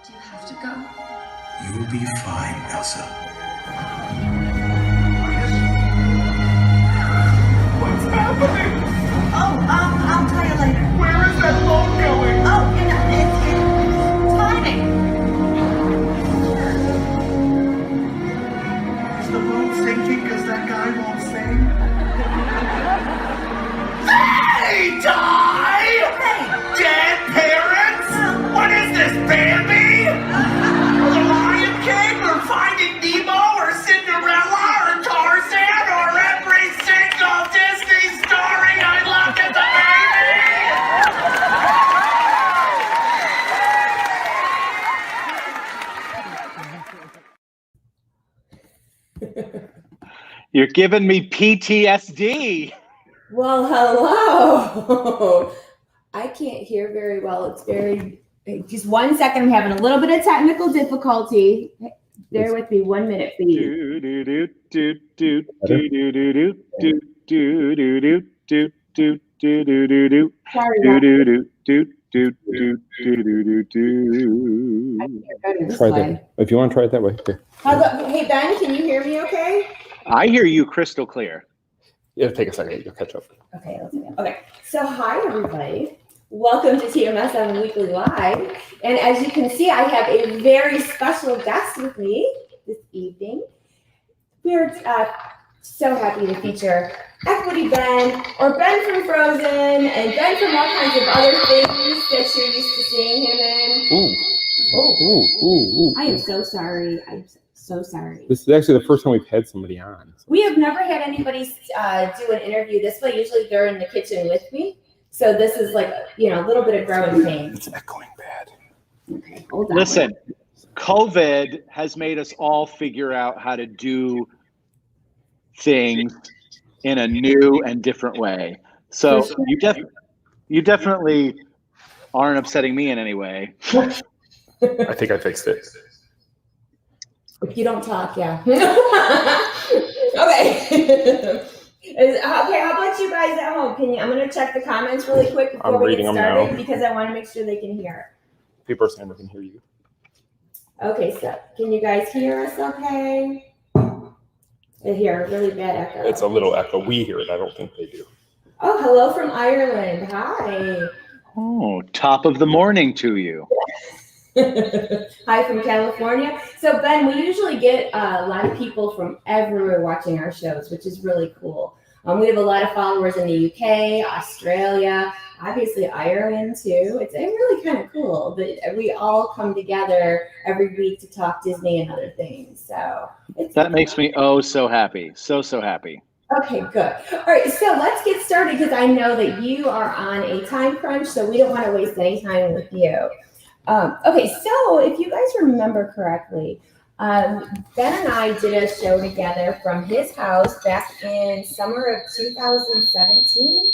Do you have to go? You'll be fine, Elsa. What's happening? Oh, I'll tell you later. Where is that boat going? Oh, it's timing. Is the boat sinking because that guy won't sing? Hey, Ty! Hey! Dead parents? What is this, Bambi? Or the Lion King? Or Finding Nemo? Or Cinderella? Or Tarzan? Or every single Disney story I loved as a baby? You're giving me PTSD. Well, hello. I can't hear very well. It's very, just 1 second. I'm having a little bit of technical difficulty. Bear with me 1 minute, please. Sorry about Try that. If you want to try it that way. Okay. Hey, Ben, can you hear me okay? I hear you crystal clear. It'll take a second. You'll catch up. Okay, let's do that. Okay. So, hi, everybody. Welcome to TMSM Weekly Live. And as you can see, I have a very special guest with me this evening. We're so happy to feature Equity Ben, or Ben from Frozen, and Ben from all kinds of other things that you're used to seeing him in. Ooh. Ooh. I am so sorry. I'm so sorry. This is actually the first time we've had somebody on. So. We have never had anybody do an interview this way. Usually they're in the kitchen with me. So this is like, a little bit of growing pains. It's echoing bad. Okay, hold on. Listen, COVID has made us all figure out how to do things in a new and different way. So For sure. you definitely aren't upsetting me in any way. I think I fixed it. If you don't talk, yeah. Okay. Okay, how about you guys at home? I'm going to check the comments really quick before we get started because I want to make sure they can hear. People are saying we can hear you. Okay, so can you guys hear us okay? I hear a really bad echo. It's a little echo. We hear it. I don't think they do. Oh, hello from Ireland. Hi. Oh, top of the morning to you. Hi from California. So Ben, we usually get a lot of people from everywhere watching our shows, which is really cool. We have a lot of followers in the UK, Australia, obviously Ireland too. It's really kind of cool that we all come together every week to talk Disney and other things. So that makes me so happy. So happy. Okay, good. All right, so let's get started because I know that you are on a time crunch, so we don't want to waste any time with you. Okay, so if you guys remember correctly, Ben and I did a show together from his house back in summer of 2017.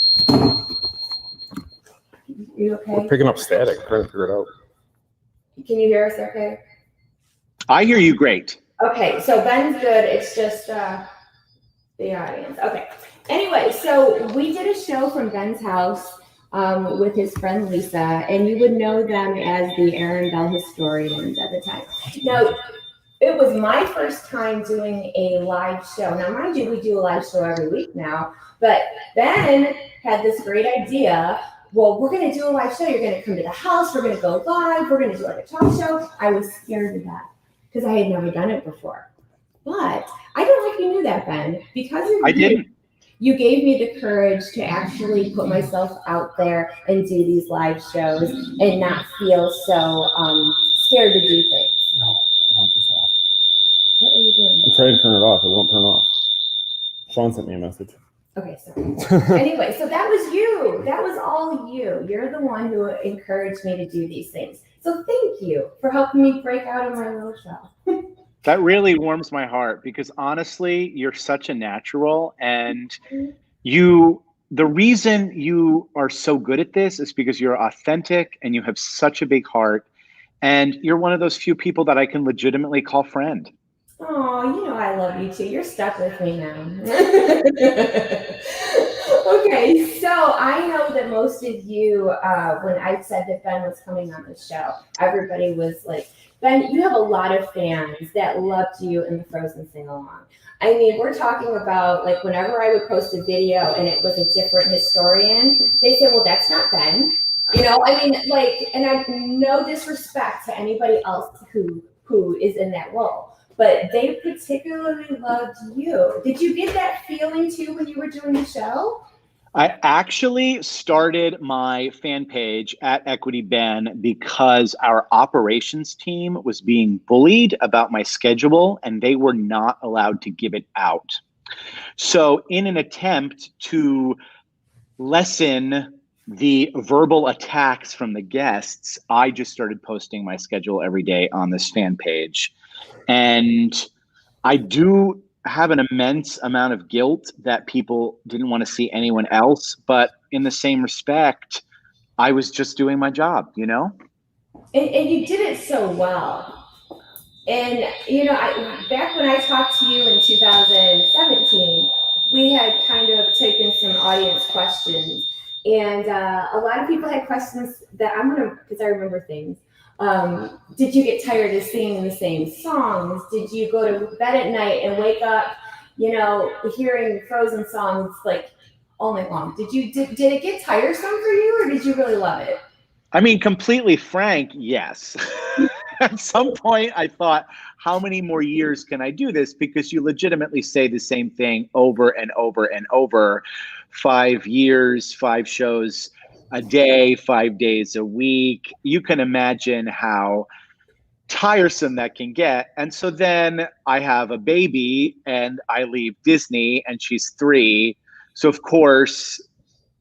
You okay? We're picking up static. Trying to figure it out. Can you hear us okay? I hear you great. Okay, so Ben's good. It's just the audience. Okay. Anyway, so we did a show from Ben's house with his friend Lisa, and you would know them as the Arendelle historians at the time. Now, it was my first time doing a live show. Now, mind you, we do a live show every week now, but Ben had this great idea. Well, we're going to do a live show. You're going to come to the house. We're going to go live. We're going to do like a talk show. I was scared of that because I had never done it before. But I don't know if you knew that, Ben, because of you gave me the courage to actually put myself out there and do these live shows and not feel so scared to do things. No, I want this off. What are you doing? I'm trying to turn it off. It won't turn off. Sean sent me a message. Okay, sorry. Anyway, so that was you. That was all you. You're the one who encouraged me to do these things. So thank you for helping me break out of my little shell. That really warms my heart because honestly, you're such a natural, and the reason you are so good at this is because you're authentic and you have such a big heart, and you're one of those few people that I can legitimately call friend. Oh, I love you too. You're stuck with me now. Okay, so I know that most of you, when I said that Ben was coming on the show, everybody was like, Ben, you have a lot of fans that loved you in the Frozen sing-along. I mean, we're talking about, like, whenever I would post a video and it was a different historian, they say, well, that's not Ben. You know, I mean, like, and I no disrespect to anybody else who is in that role, but they particularly loved you. Did you get that feeling too when you were doing the show? I actually started my fan page at Equity Ben because our operations team was being bullied about my schedule and they were not allowed to give it out. So in an attempt to lessen the verbal attacks from the guests, I just started posting my schedule every day on this fan page. And I do have an immense amount of guilt that people didn't want to see anyone else, but in the same respect, I was just doing my job, you know? And you did it so well. And, you know, back when I talked to you in 2017, we had kind of taken some audience questions. And a lot of people had questions that I'm going to, because I remember things. Did you get tired of singing the same songs? Did you go to bed at night and wake up, you know, hearing Frozen songs like all night long? Did it get tiresome for you, or did you really love it? I mean, completely frank, yes. At some point, I thought, how many more years can I do this? Because you legitimately say the same thing over and over and over. 5 years, 5 shows a day, 5 days a week. You can imagine how tiresome that can get. And so then I have a baby and I leave Disney and she's 3. So of course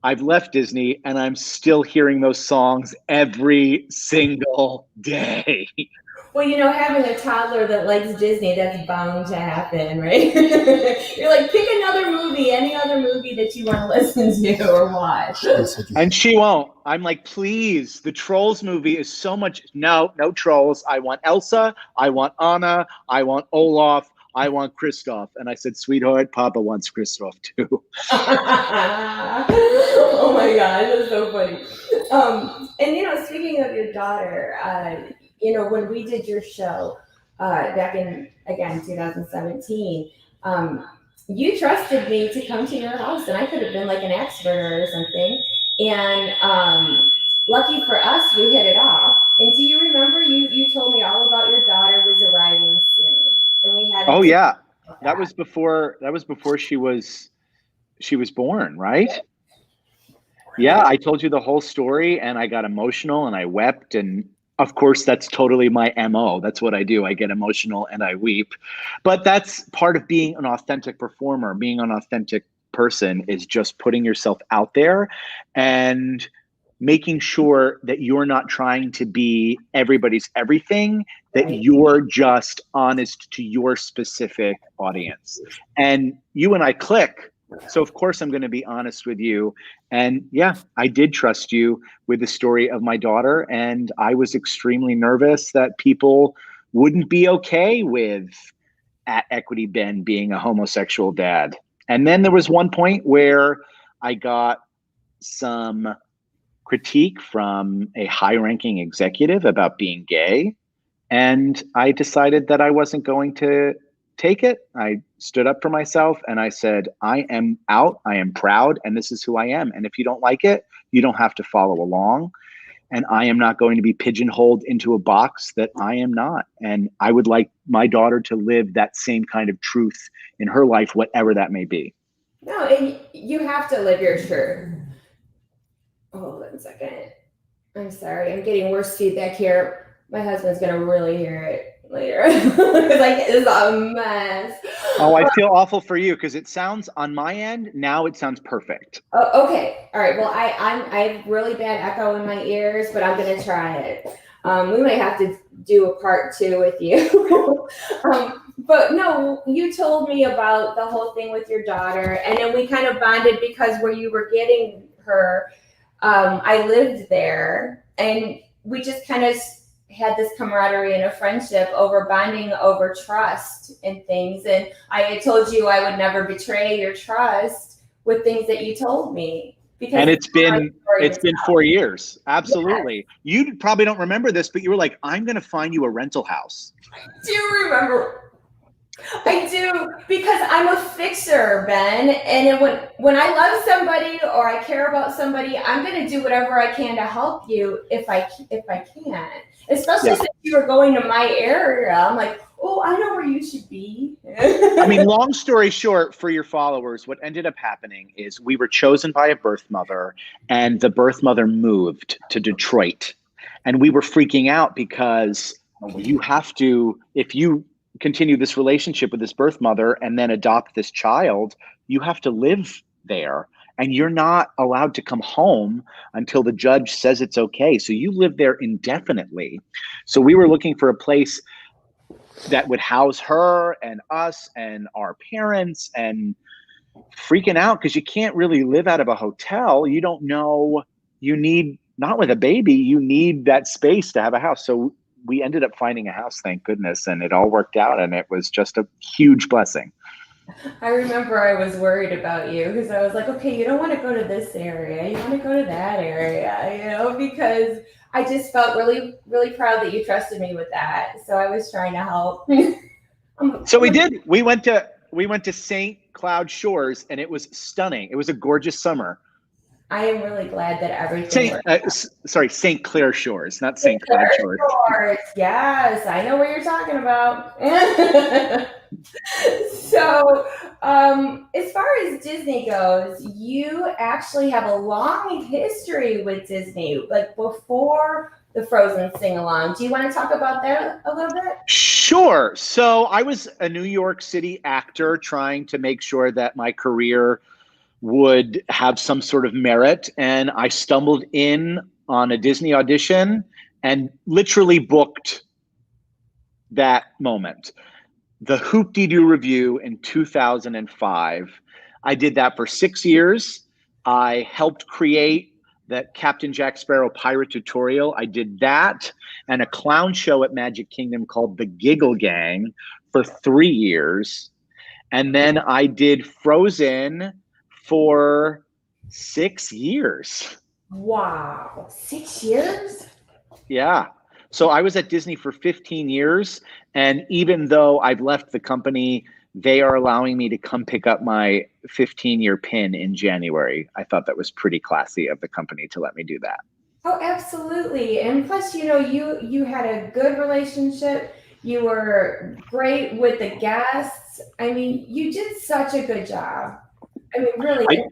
I've left Disney and I'm still hearing those songs every single day. Well, you know, having a toddler that likes Disney, that's bound to happen, right? You're like, pick another movie, any other movie that you want to listen to or watch. And she won't. I'm like, please, the Trolls movie is so much. No Trolls. I want Elsa. I want Anna. I want Olaf. I want Kristoff. And I said, sweetheart, Papa wants Kristoff too. Oh my gosh, that's so funny. And you know, speaking of your daughter, you know, when we did your show back in, again, 2017, you trusted me to come to your house, and I could have been like an expert or something. And lucky for us, we hit it off. And do you remember you told me all about your daughter was arriving soon, and we had. Oh yeah, that was before she was born, right? Yeah, I told you the whole story, and I got emotional and I wept, and of course, that's totally my MO. That's what I do. I get emotional and I weep. But that's part of being an authentic performer. Being an authentic person is just putting yourself out there and making sure that you're not trying to be everybody's everything, that you're just honest to your specific audience. And you and I click. So of course I'm going to be honest with you. And yeah, I did trust you with the story of my daughter. And I was extremely nervous that people wouldn't be okay with at Equity Ben being a homosexual dad. And then there was one point where I got some critique from a high-ranking executive about being gay. And I decided that I wasn't going to take it. I stood up for myself and I said, I am out, I am proud, and this is who I am. And if you don't like it, you don't have to follow along. And I am not going to be pigeonholed into a box that I am not. And I would like my daughter to live that same kind of truth in her life, whatever that may be. No, and you have to live your truth. Hold on a second. I'm sorry, I'm getting worse feedback here. My husband's gonna really hear it later. Like, it's a mess. Oh, I feel awful for you because it sounds on my end now. It sounds perfect. Oh, okay, all right. Well, I have really bad echo in my ears, but I'm gonna try it. We might have to do a part 2 with you. But no, you told me about the whole thing with your daughter, and then we kind of bonded because where you were getting her, I lived there, and we just kind of had this camaraderie and a friendship over bonding over trust and things. And I had told you I would never betray your trust with things that you told me. Because And it's been worried as 4 years. Absolutely. You probably don't remember this, but you were like, I'm going to find you a rental house. Do you remember? I do, because I'm a fixer, Ben. And when I love somebody or I care about somebody, I'm going to do whatever I can to help you if I can. Especially since you were going to my area, I'm like, oh, I know where you should be. I mean, long story short, for your followers, what ended up happening is we were chosen by a birth mother, and the birth mother moved to Detroit, and we were freaking out because you have to, if you continue this relationship with this birth mother and then adopt this child, you have to live there, and you're not allowed to come home until the judge says it's okay. So you live there indefinitely. So we were looking for a place that would house her and us and our parents, and freaking out because you can't really live out of a hotel. You don't know, you need, not with a baby, you need that space to have a house. So we ended up finding a house, thank goodness, and it all worked out, and it was just a huge blessing. I remember I was worried about you because I was like, okay, you don't want to go to this area, you want to go to that area, because I just felt really, really proud that you trusted me with that. So I was trying to help. So we did. We went to St. Cloud Shores, and it was stunning. It was a gorgeous summer. I am really glad that everything St. Clair Shores, not St. Cloud Shores. Yes, I know what you're talking about. So, as far as Disney goes, you actually have a long history with Disney, like before the Frozen sing-along. Do you want to talk about that a little bit? Sure. So I was a New York City actor trying to make sure that my career would have some sort of merit. And I stumbled in on a Disney audition and literally booked that moment. The Hoop-Dee-Doo Review in 2005. I did that for 6 years. I helped create that Captain Jack Sparrow pirate tutorial. I did that and a clown show at Magic Kingdom called The Giggle Gang for 3 years. And then I did Frozen for 6 years. Wow, 6 years? Yeah. So I was at Disney for 15 years. And even though I've left the company, they are allowing me to come pick up my 15-year pin in January. I thought that was pretty classy of the company to let me do that. Oh, absolutely. And plus, you had a good relationship. You were great with the guests. I mean, you did such a good job. I mean, really.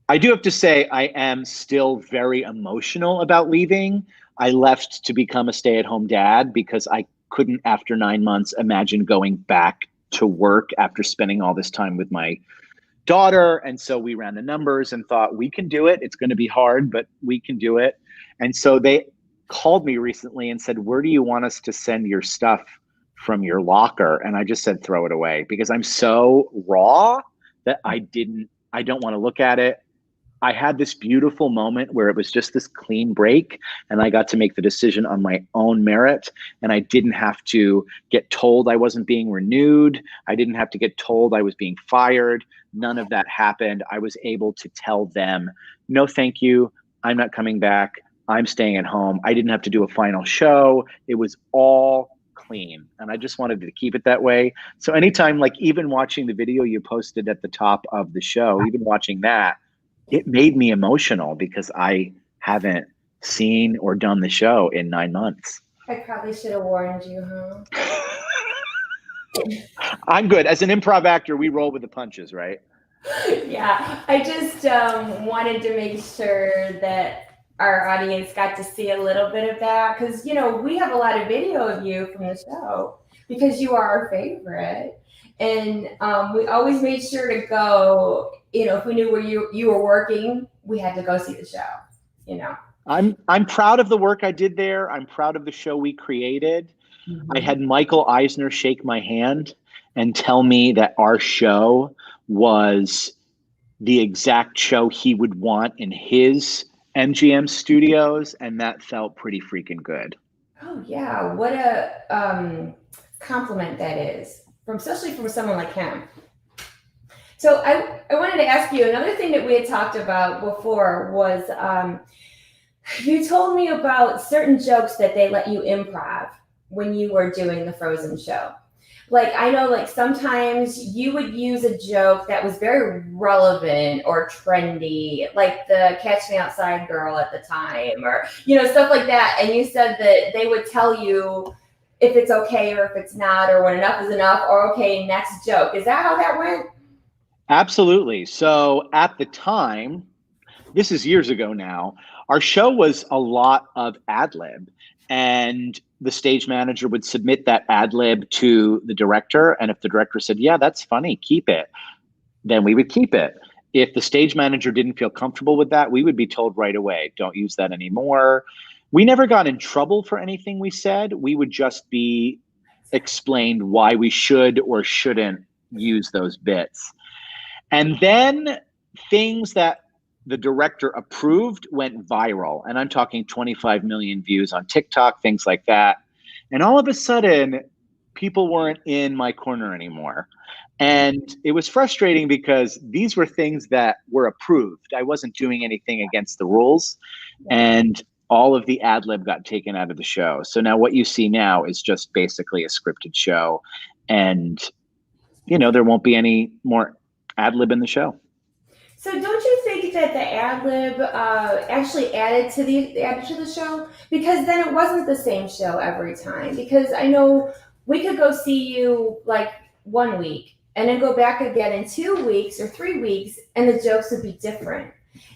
I do have to say, I am still very emotional about leaving. I left to become a stay-at-home dad because I couldn't, after 9 months, imagine going back to work after spending all this time with my daughter. And so we ran the numbers and thought, we can do it. It's going to be hard, but we can do it. And so they called me recently and said, where do you want us to send your stuff from your locker? And I just said, throw it away, because I'm so raw that I don't want to look at it. I had this beautiful moment where it was just this clean break, and I got to make the decision on my own merit, and I didn't have to get told I wasn't being renewed. I didn't have to get told I was being fired. None of that happened. I was able to tell them, no, thank you. I'm not coming back. I'm staying at home. I didn't have to do a final show. It was all clean. And I just wanted to keep it that way. So anytime, like even watching the video you posted at the top of the show, even watching that, it made me emotional because I haven't seen or done the show in 9 months. I probably should have warned you, huh? I'm good. As an improv actor, we roll with the punches, right? Yeah, I just wanted to make sure that our audience got to see a little bit of that, because we have a lot of video of you from the show because you are our favorite, and we always made sure to go. If we knew where you were working, we had to go see the show. I'm proud of the work I did there. I'm proud of the show we created. Mm-hmm. I had Michael Eisner shake my hand and tell me that our show was the exact show he would want in his MGM studios, and that felt pretty freaking good. Oh yeah, what a compliment that is, especially from someone like him. So I wanted to ask you, another thing that we had talked about before was you told me about certain jokes that they let you improv when you were doing the Frozen show. Like, I know, like, sometimes you would use a joke that was very relevant or trendy, like the Catch Me Outside girl at the time, or, you know, stuff like that. And you said that they would tell you if it's okay or if it's not, or when enough is enough, or okay, next joke. Is that how that went? Absolutely. So at the time, this is years ago now, our show was a lot of ad lib, and the stage manager would submit that ad lib to the director. And if the director said, yeah, that's funny, keep it, then we would keep it. If the stage manager didn't feel comfortable with that, we would be told right away, don't use that anymore. We never got in trouble for anything we said. We would just be explained why we should or shouldn't use those bits. And then things that the director approved went viral. And I'm talking 25 million views on TikTok, things like that. And all of a sudden, people weren't in my corner anymore. And it was frustrating because these were things that were approved. I wasn't doing anything against the rules. And all of the ad lib got taken out of the show. So now what you see now is just basically a scripted show. And, you know, there won't be any more ad lib in the show. So don't you think that the ad lib actually added to the show? Because then it wasn't the same show every time. Because I know we could go see you like 1 week and then go back again in 2 weeks or 3 weeks, and the jokes would be different.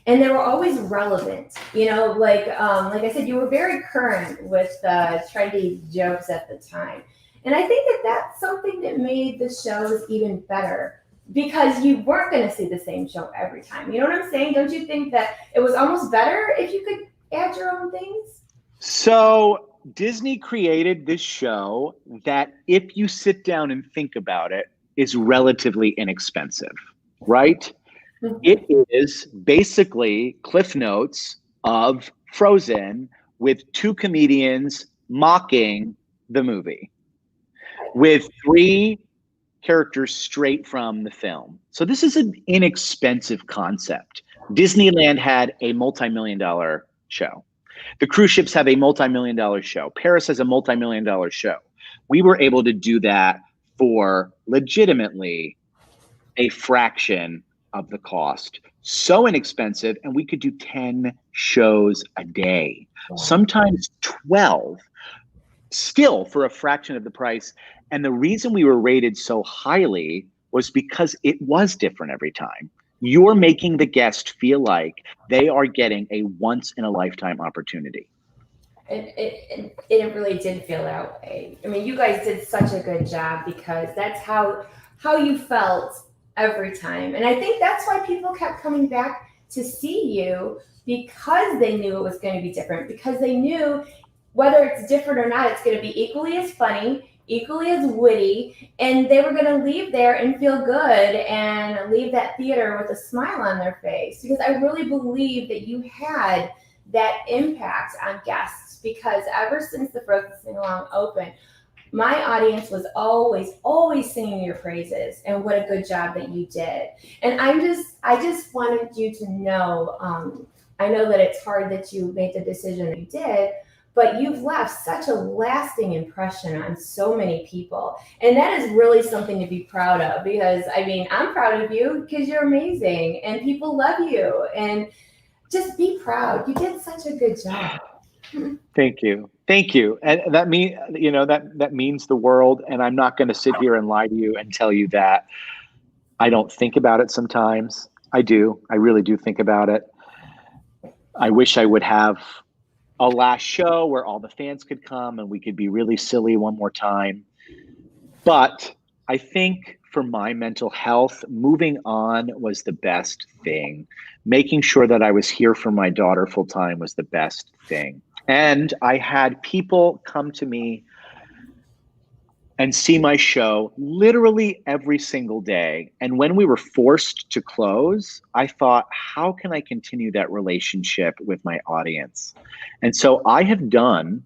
And they were always relevant. You know, like I said, you were very current with trendy jokes at the time. And I think that that's something that made the shows even better, because you weren't going to see the same show every time. You know what I'm saying? Don't you think that it was almost better if you could add your own things? So Disney created this show that, if you sit down and think about it, is relatively inexpensive, right? Mm-hmm. It is basically Cliff Notes of Frozen with 2 comedians mocking the movie with 3 characters straight from the film. So this is an inexpensive concept. Disneyland had a multi-million-dollar show. The cruise ships have a multi-million-dollar show. Paris has a multi-million-dollar show. We were able to do that for legitimately a fraction of the cost. So inexpensive, and we could do 10 shows a day, sometimes 12, still for a fraction of the price. And the reason we were rated so highly was because it was different every time. You're making the guest feel like they are getting a once-in-a-lifetime opportunity. It really did feel that way. I mean, you guys did such a good job, because that's how you felt every time. And I think that's why people kept coming back to see you, because they knew it was going to be different, because they knew whether it's different or not, it's going to be equally as funny, equally as witty, and they were going to leave there and feel good and leave that theater with a smile on their face. Because I really believe that you had that impact on guests, because ever since the Frozen Sing-Along opened, my audience was always singing your praises and what a good job that you did. And I just wanted you to know, I know that it's hard that you made the decision that you did, but you've left such a lasting impression on so many people. And that is really something to be proud of, because I mean, I'm proud of you because you're amazing and people love you, and just be proud. You did such a good job. Thank you. Thank you. And that means the world. And I'm not going to sit here and lie to you and tell you that I don't think about it sometimes. I do. I really do think about it. I wish I would have a last show where all the fans could come and we could be really silly one more time. But I think for my mental health, moving on was the best thing. Making sure that I was here for my daughter full time was the best thing. And I had people come to me and see my show literally every single day. And when we were forced to close, I thought, how can I continue that relationship with my audience? And so I have done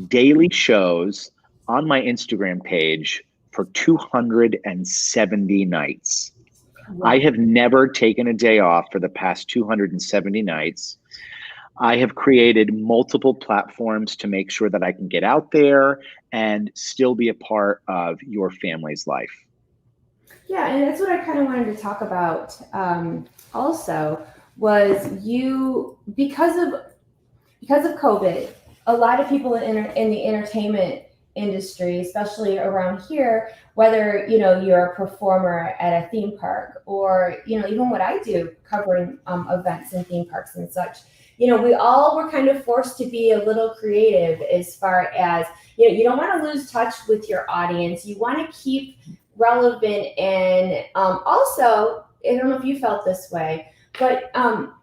daily shows on my Instagram page for 270 nights. I have never taken a day off for the past 270 nights. I have created multiple platforms to make sure that I can get out there and still be a part of your family's life. Yeah, and that's what I kind of wanted to talk about also was you because of COVID, a lot of people in the entertainment industry, especially around here, whether you're a performer at a theme park or even what I do covering events and theme parks and such, we all were kind of forced to be a little creative as far as you don't want to lose touch with your audience. You want to keep relevant, and also I don't know if you felt this way, but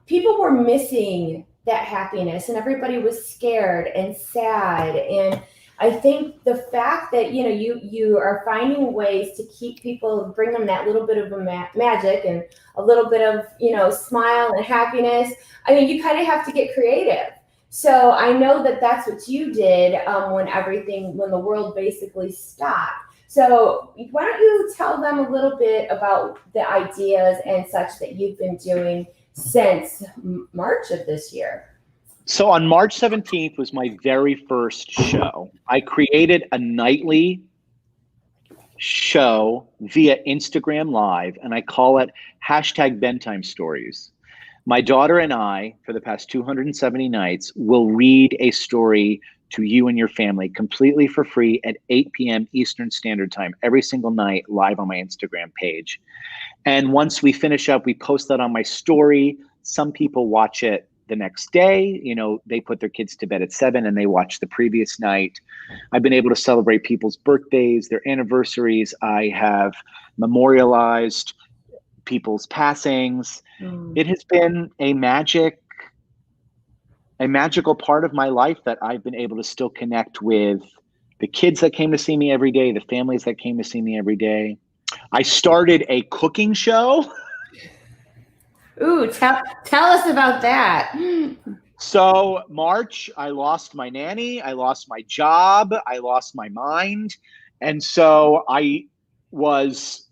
people were missing that happiness, and everybody was scared and sad. And I think the fact that you are finding ways to keep people, bring them that little bit of a magic and a little bit of smile and happiness. I mean, you kind of have to get creative. So I know that that's what you did when the world basically stopped. So why don't you tell them a little bit about the ideas and such that you've been doing since March of this year? So on March 17th was my very first show. I created a nightly show via Instagram Live, and I call it #Bedtime Stories. My daughter and I, for the past 270 nights, will read a story to you and your family completely for free at 8 p.m. Eastern Standard Time every single night live on my Instagram page. And once we finish up, we post that on my story. Some people watch it the next day. They put their kids to bed at 7 and they watch the previous night. I've been able to celebrate people's birthdays, their anniversaries. I have memorialized people's passings. It has been a magical part of my life that I've been able to still connect with the kids that came to see me every day, the families that came to see me every day. I started a cooking show. Ooh, tell us about that. So March, I lost my nanny, I lost my job, I lost my mind. And so I was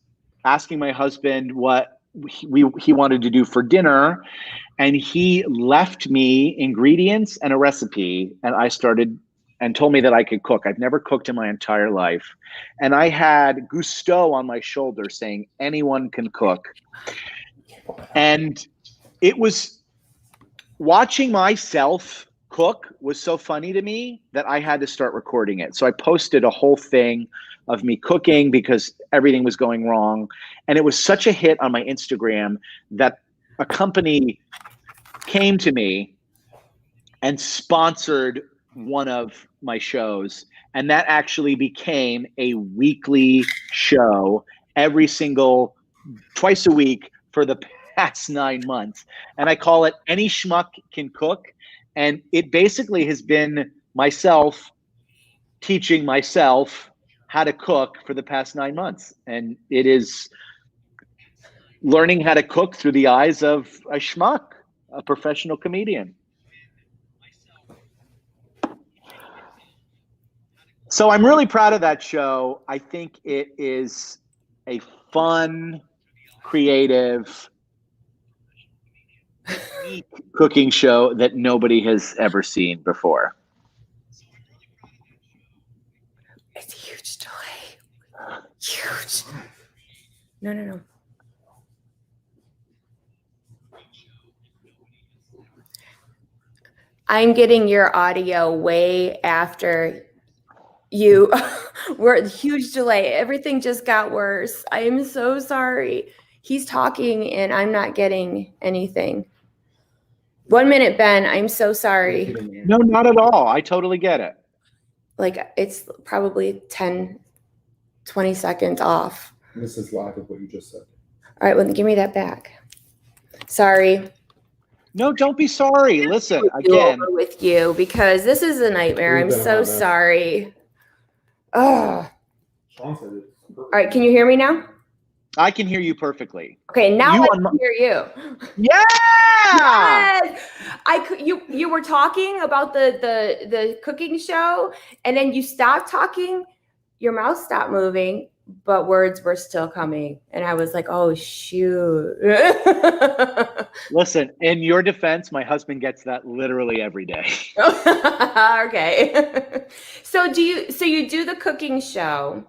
asking my husband what he wanted to do for dinner. And he left me ingredients and a recipe. And I started and told me that I could cook. I've never cooked in my entire life. And I had Gusteau on my shoulder saying, anyone can cook. And it was watching myself cook was so funny to me that I had to start recording it. So I posted a whole thing of me cooking because everything was going wrong. And it was such a hit on my Instagram that a company came to me and sponsored one of my shows. And that actually became a weekly show twice a week for the past 9 months. And I call it Any Schmuck Can Cook. And it basically has been myself teaching myself how to cook for the past 9 months. And it is learning how to cook through the eyes of a schmuck, a professional comedian. So I'm really proud of that show. I think it is a fun, creative, unique cooking show that nobody has ever seen before. It's a huge delay. Huge. No. I'm getting your audio way after you. We're a huge delay. Everything just got worse. I am so sorry. He's talking and I'm not getting anything. 1 minute, Ben. I'm so sorry. No, not at all. I totally get it. Like it's probably 10, 20 seconds off. This is live of what you just said. All right, well, give me that back. Sorry. No, don't be sorry. Listen, again. With you because this is a nightmare. I'm so sorry. Oh. All right, can you hear me now? I can hear you perfectly. Okay, now I can hear you. Yeah. Yes. You were talking about the cooking show, and then you stopped talking. Your mouth stopped moving. but words were still coming. And I was like, oh, shoot. Listen, in your defense, my husband gets that literally every day. Okay. So you do the cooking show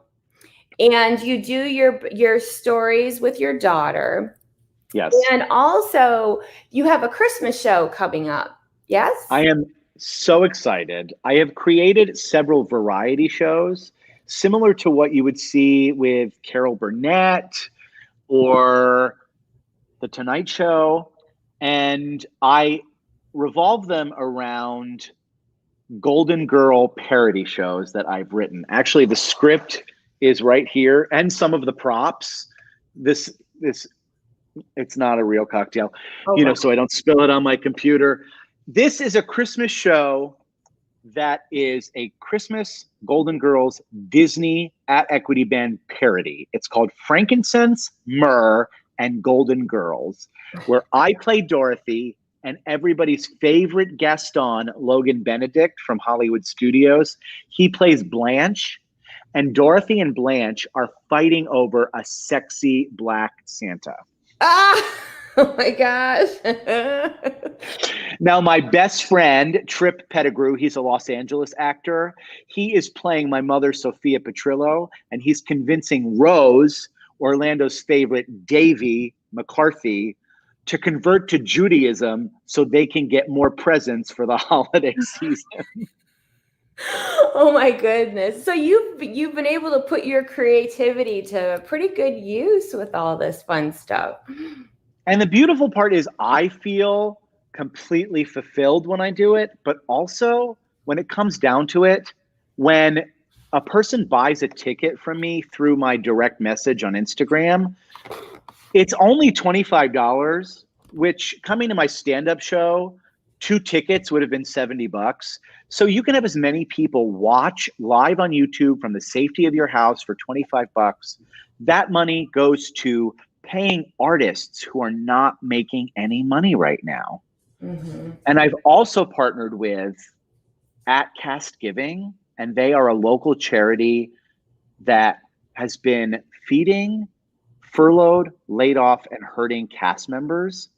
and you do your stories with your daughter. Yes. And also you have a Christmas show coming up. Yes? I am so excited. I have created several variety shows similar to what you would see with Carol Burnett or The Tonight Show. And I revolve them around Golden Girl parody shows that I've written. Actually, the script is right here and some of the props. This it's not a real cocktail, Wow. so I don't spill it on my computer. This is a Christmas show that is a Christmas Golden Girls Disney at Equity Band parody. It's called Frankincense, Myrrh, and Golden Girls, where I play Dorothy and everybody's favorite Gaston, Logan Benedict from Hollywood Studios. He plays Blanche, and Dorothy and Blanche are fighting over a sexy black Santa. Ah, oh my gosh. Now, my best friend, Trip Pettigrew, he's a Los Angeles actor. He is playing my mother, Sophia Petrillo, and he's convincing Rose, Orlando's favorite, Davy McCarthy, to convert to Judaism so they can get more presents for the holiday season. Oh my goodness. So you've been able to put your creativity to pretty good use with all this fun stuff. And the beautiful part is I feel completely fulfilled when I do it, but also when it comes down to it, when a person buys a ticket from me through my direct message on Instagram, it's only $25, which coming to my stand-up show, 2 tickets would have been $70. So you can have as many people watch live on YouTube from the safety of your house for $25. That money goes to paying artists who are not making any money right now. Mm-hmm. And I've also partnered with At Cast Giving, and they are a local charity that has been feeding furloughed, laid off, and hurting cast members.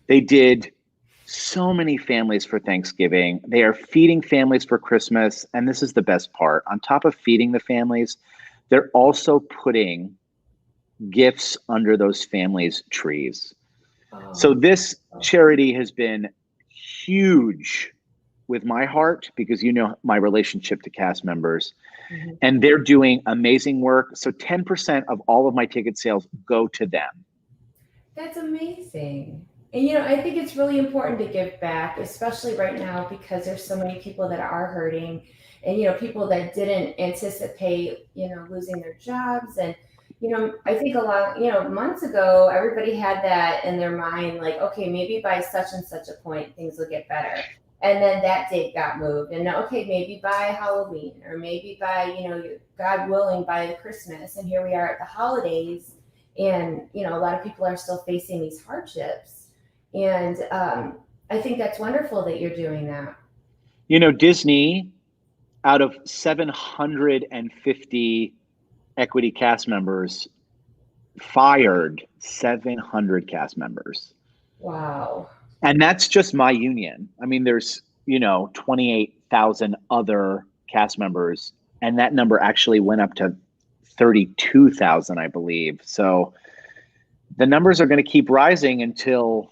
They did so many families for Thanksgiving. They are feeding families for Christmas. And this is the best part. On top of feeding the families, they're also putting gifts under those families' trees. Oh. So this charity has been huge with my heart because my relationship to cast members. Mm-hmm. And they're doing amazing work. So 10% of all of my ticket sales go to them. That's amazing. And, I think it's really important to give back, especially right now, because there's so many people that are hurting and, people that didn't anticipate, losing their jobs. And, I think a lot, months ago, everybody had that in their mind, like, okay, maybe by such and such a point, things will get better. And then that date got moved. And okay, maybe by Halloween or maybe by, God willing, by Christmas. And here we are at the holidays. And, a lot of people are still facing these hardships. And I think that's wonderful that you're doing that. Disney, out of 750 equity cast members, fired 700 cast members. Wow. And that's just my union. I mean, there's, 28,000 other cast members, and that number actually went up to 32,000, I believe. So the numbers are going to keep rising until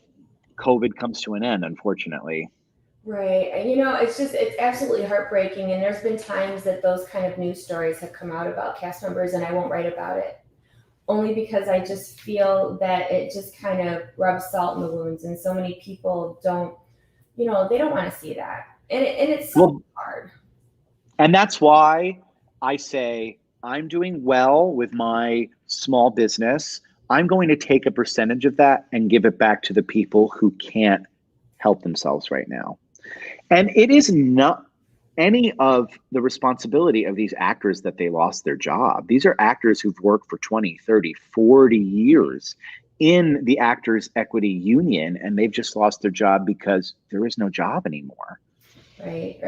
COVID comes to an end, unfortunately. Right. And, it's absolutely heartbreaking. And there's been times that those kind of news stories have come out about cast members and I won't write about it. Only because I just feel that it just kind of rubs salt in the wounds. And so many people don't, they don't want to see that. And it's so hard. And that's why I say I'm doing well with my small business. I'm going to take a percentage of that and give it back to the people who can't help themselves right now. And it is not any of the responsibility of these actors that they lost their job. These are actors who've worked for 20, 30, 40 years in the Actors Equity Union, and they've just lost their job because there is no job anymore. Right.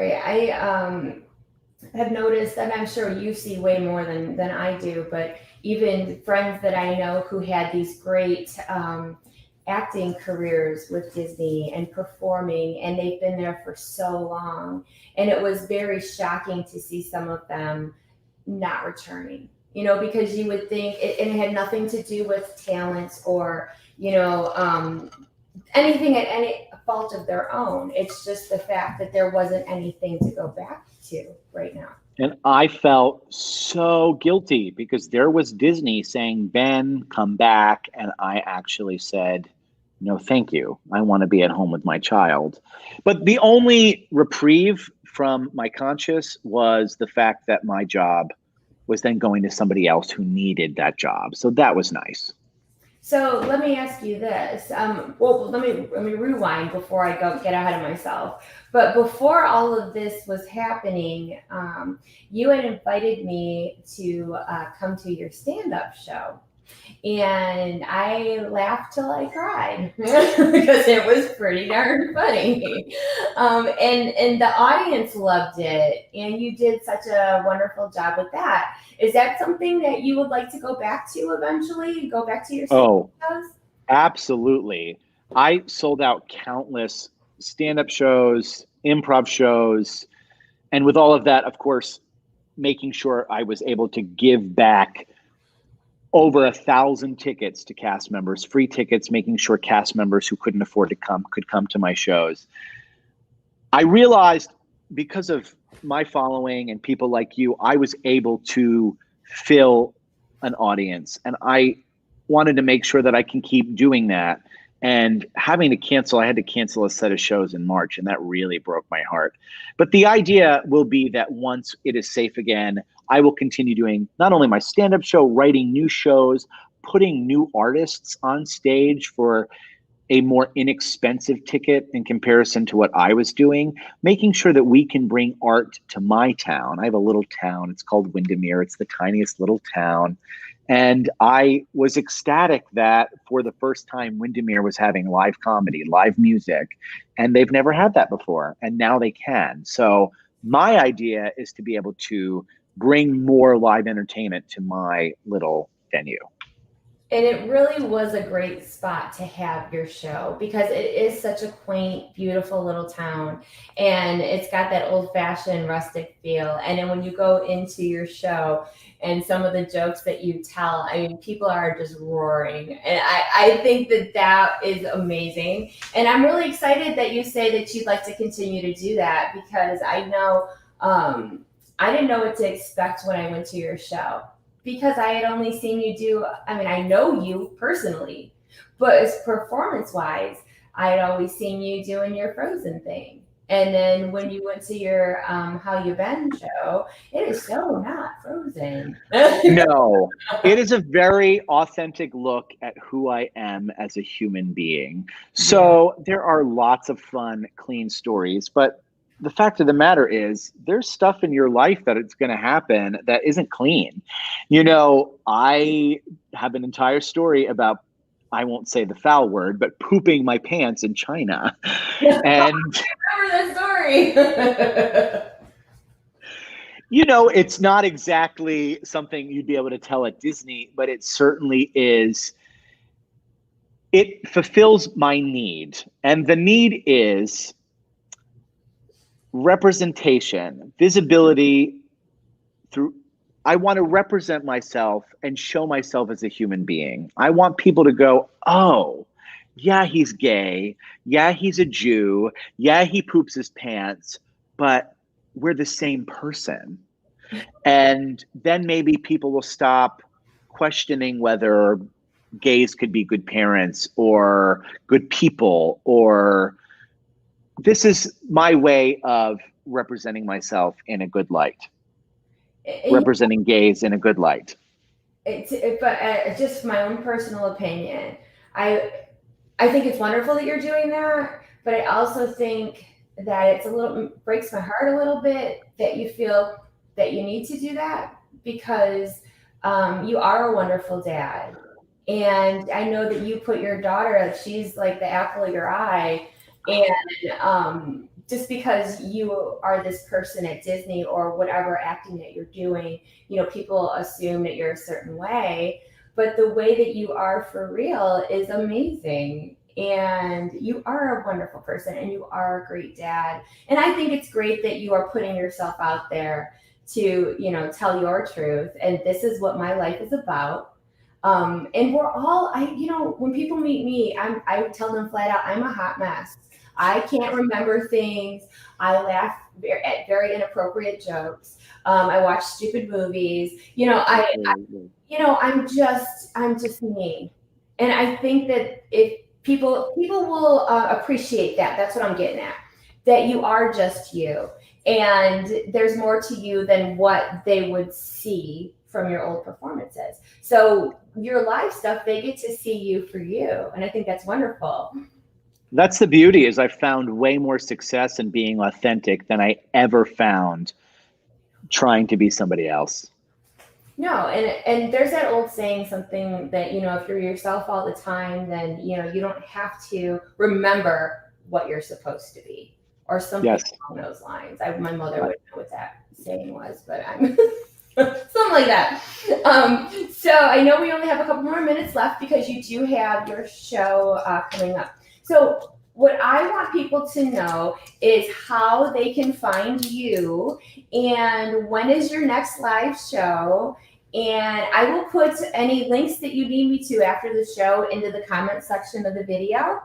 have noticed, and I'm sure you see way more than I do, but even friends that I know who had these great acting careers with Disney and performing, and they've been there for so long. And it was very shocking to see some of them not returning, because you would think and it had nothing to do with talent or, anything at any fault of their own. It's just the fact that there wasn't anything to go back to right now. And I felt so guilty because there was Disney saying, Ben, come back. And I actually said, no, thank you. I want to be at home with my child. But the only reprieve from my conscience was the fact that my job was then going to somebody else who needed that job. So that was nice. So let me ask you this. Well, let me rewind before I get ahead of myself. But before all of this was happening, you had invited me to come to your stand-up show. And I laughed till I cried because it was pretty darn funny. And the audience loved it. And you did such a wonderful job with that. Is that something that you would like to go back to eventually? Go back to your stand-up shows? Absolutely. I sold out countless stand-up shows, improv shows. And with all of that, of course, making sure I was able to give back over 1,000 tickets to cast members, free tickets, making sure cast members who couldn't afford to come could come to my shows. I realized because of my following and people like you, I was able to fill an audience, and I wanted to make sure that I can keep doing that. And having to cancel, I had to cancel a set of shows in March, and that really broke my heart. But the idea will be that once it is safe again, I will continue doing not only my stand-up show, writing new shows, putting new artists on stage for a more inexpensive ticket in comparison to what I was doing, making sure that we can bring art to my town. I have a little town. It's called Windermere. It's the tiniest little town. And I was ecstatic that for the first time, Windermere was having live comedy, live music, and they've never had that before. And now they can. So my idea is to be able to bring more live entertainment to my little venue. And it really was a great spot to have your show because it is such a quaint, beautiful little town. And it's got that old fashioned rustic feel. And then when you go into your show and some of the jokes that you tell, I mean, people are just roaring. And I think that is amazing. And I'm really excited that you say that you'd like to continue to do that because I know I didn't know what to expect when I went to your show. Because I had only seen you do, I mean, I know you personally, but as performance-wise, I had always seen you doing your Frozen thing. And then when you went to your How You Been show, it is so not Frozen. No, it is a very authentic look at who I am as a human being. So there are lots of fun, clean stories, but the fact of the matter is there's stuff in your life that it's going to happen that isn't clean. I have an entire story about, I won't say the foul word, but pooping my pants in China. And I remember that story. It's not exactly something you'd be able to tell at Disney, but it certainly is. It fulfills my need. And the need is representation, visibility through. I want to represent myself and show myself as a human being. I want people to go, oh, yeah, he's gay. Yeah, he's a Jew. Yeah, he poops his pants, but we're the same person. And then maybe people will stop questioning whether gays could be good parents or good people, or this is my way of representing myself in a good light, representing gays in a good light. But just my own personal opinion, I think it's wonderful that you're doing that, but I also think that breaks my heart a little bit that you feel that you need to do that because you are a wonderful dad. And I know that you put your daughter, she's like the apple of your eye. And just because you are this person at Disney or whatever acting that you're doing, people assume that you're a certain way, but the way that you are for real is amazing. And you are a wonderful person and you are a great dad. And I think it's great that you are putting yourself out there to, tell your truth. And this is what my life is about. And we're all, when people meet me, I tell them flat out, I'm a hot mess. I can't remember things. I laugh at very inappropriate jokes. I watch stupid movies. I'm just me. And I think that if people will appreciate that. That's what I'm getting at. That you are just you, and there's more to you than what they would see from your old performances. So your live stuff, they get to see you for you, and I think that's wonderful. That's the beauty, is I found way more success in being authentic than I ever found trying to be somebody else. No, and there's that old saying, something that, if you're yourself all the time, then, you don't have to remember what you're supposed to be or something along those lines. My mother wouldn't know what that saying was, but I'm something like that. So I know we only have a couple more minutes left because you do have your show coming up. So what I want people to know is how they can find you and when is your next live show. And I will put any links that you need me to after the show into the comment section of the video.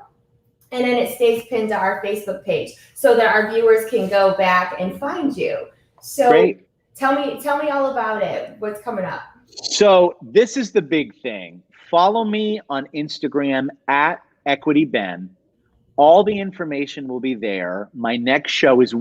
And then it stays pinned to our Facebook page so that our viewers can go back and find you. So Great. Tell me all about it. What's coming up? So this is the big thing. Follow me on Instagram at EquityBen. All the information will be there. My next show is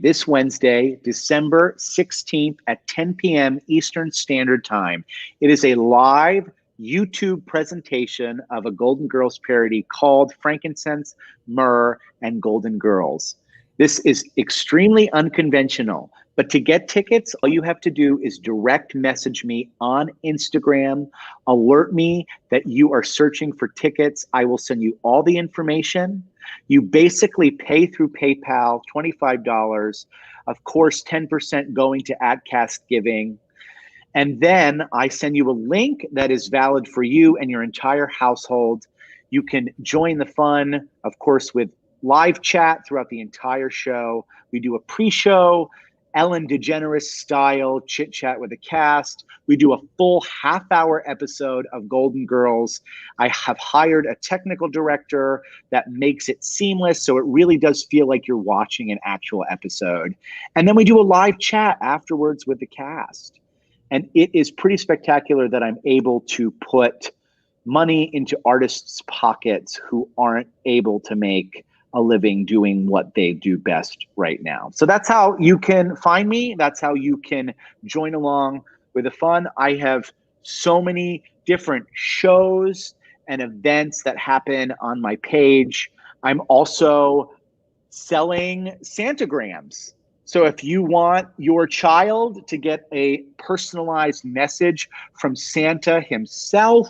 this Wednesday, December 16th at 10 p.m. Eastern Standard Time. It is a live YouTube presentation of a Golden Girls parody called Frankincense, Myrrh, and Golden Girls. This is extremely unconventional, but to get tickets, all you have to do is direct message me on Instagram, alert me that you are searching for tickets. I will send you all the information. You basically pay through PayPal, $25, of course, 10% going to AdCast Giving. And then I send you a link that is valid for you and your entire household. You can join the fun, of course, with live chat throughout the entire show. We do a pre-show, Ellen DeGeneres style chit chat with the cast. We do a full half-hour episode of Golden Girls. I have hired a technical director that makes it seamless, so it really does feel like you're watching an actual episode. And then we do a live chat afterwards with the cast. And it is pretty spectacular that I'm able to put money into artists' pockets who aren't able to make a living doing what they do best right now. So that's how you can find me. That's how you can join along with the fun. I have so many different shows and events that happen on my page. I'm also selling Santagrams. So if you want your child to get a personalized message from Santa himself,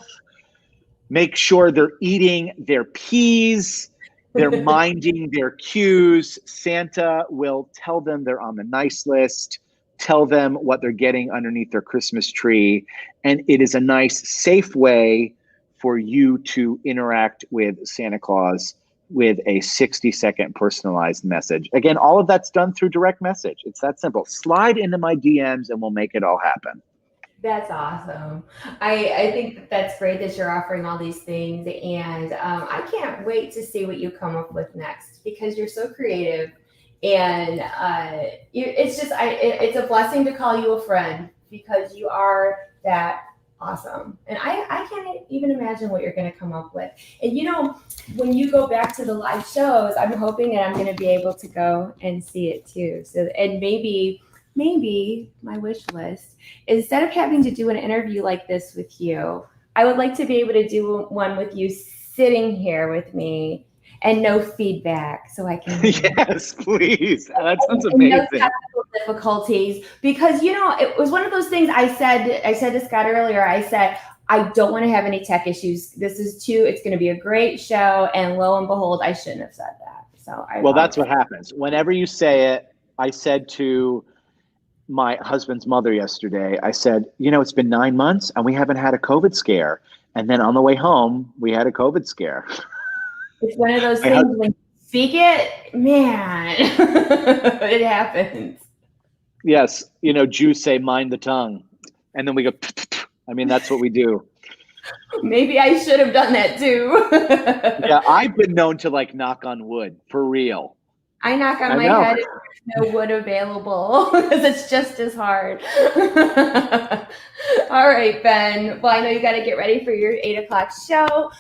make sure they're eating their peas, they're minding their cues. Santa will tell them they're on the nice list, tell them what they're getting underneath their Christmas tree. And it is a nice, safe way for you to interact with Santa Claus with a 60-second personalized message. Again, all of that's done through direct message. It's that simple. Slide into my DMs and we'll make it all happen. That's awesome. I think that's great that you're offering all these things, and I can't wait to see what you come up with next because you're so creative, and it's a blessing to call you a friend because you are that awesome. And I can't even imagine what you're going to come up with. And when you go back to the live shows, I'm hoping that I'm going to be able to go and see it too. So, and maybe my wish list, instead of having to do an interview like this with you, I would like to be able to do one with you sitting here with me and no feedback, so I can. Yes, please. That sounds amazing. No technical difficulties, because it was one of those things. I said to Scott earlier. I said I don't want to have any tech issues. It's going to be a great show, and lo and behold, I shouldn't have said that. So that's what happens. Whenever you say it, I said to my husband's mother yesterday, I said, it's been 9 months and we haven't had a COVID scare. And then on the way home, we had a COVID scare. It's one of those things when you speak it, man, it happens. Yes. Jews say, mind the tongue. And then we go, I mean, that's what we do. Maybe I should have done that too. Yeah, I've been known to knock on wood, for real. I knock on my head if there's no wood available because it's just as hard. All right, Ben. Well, I know you got to get ready for your 8 o'clock show.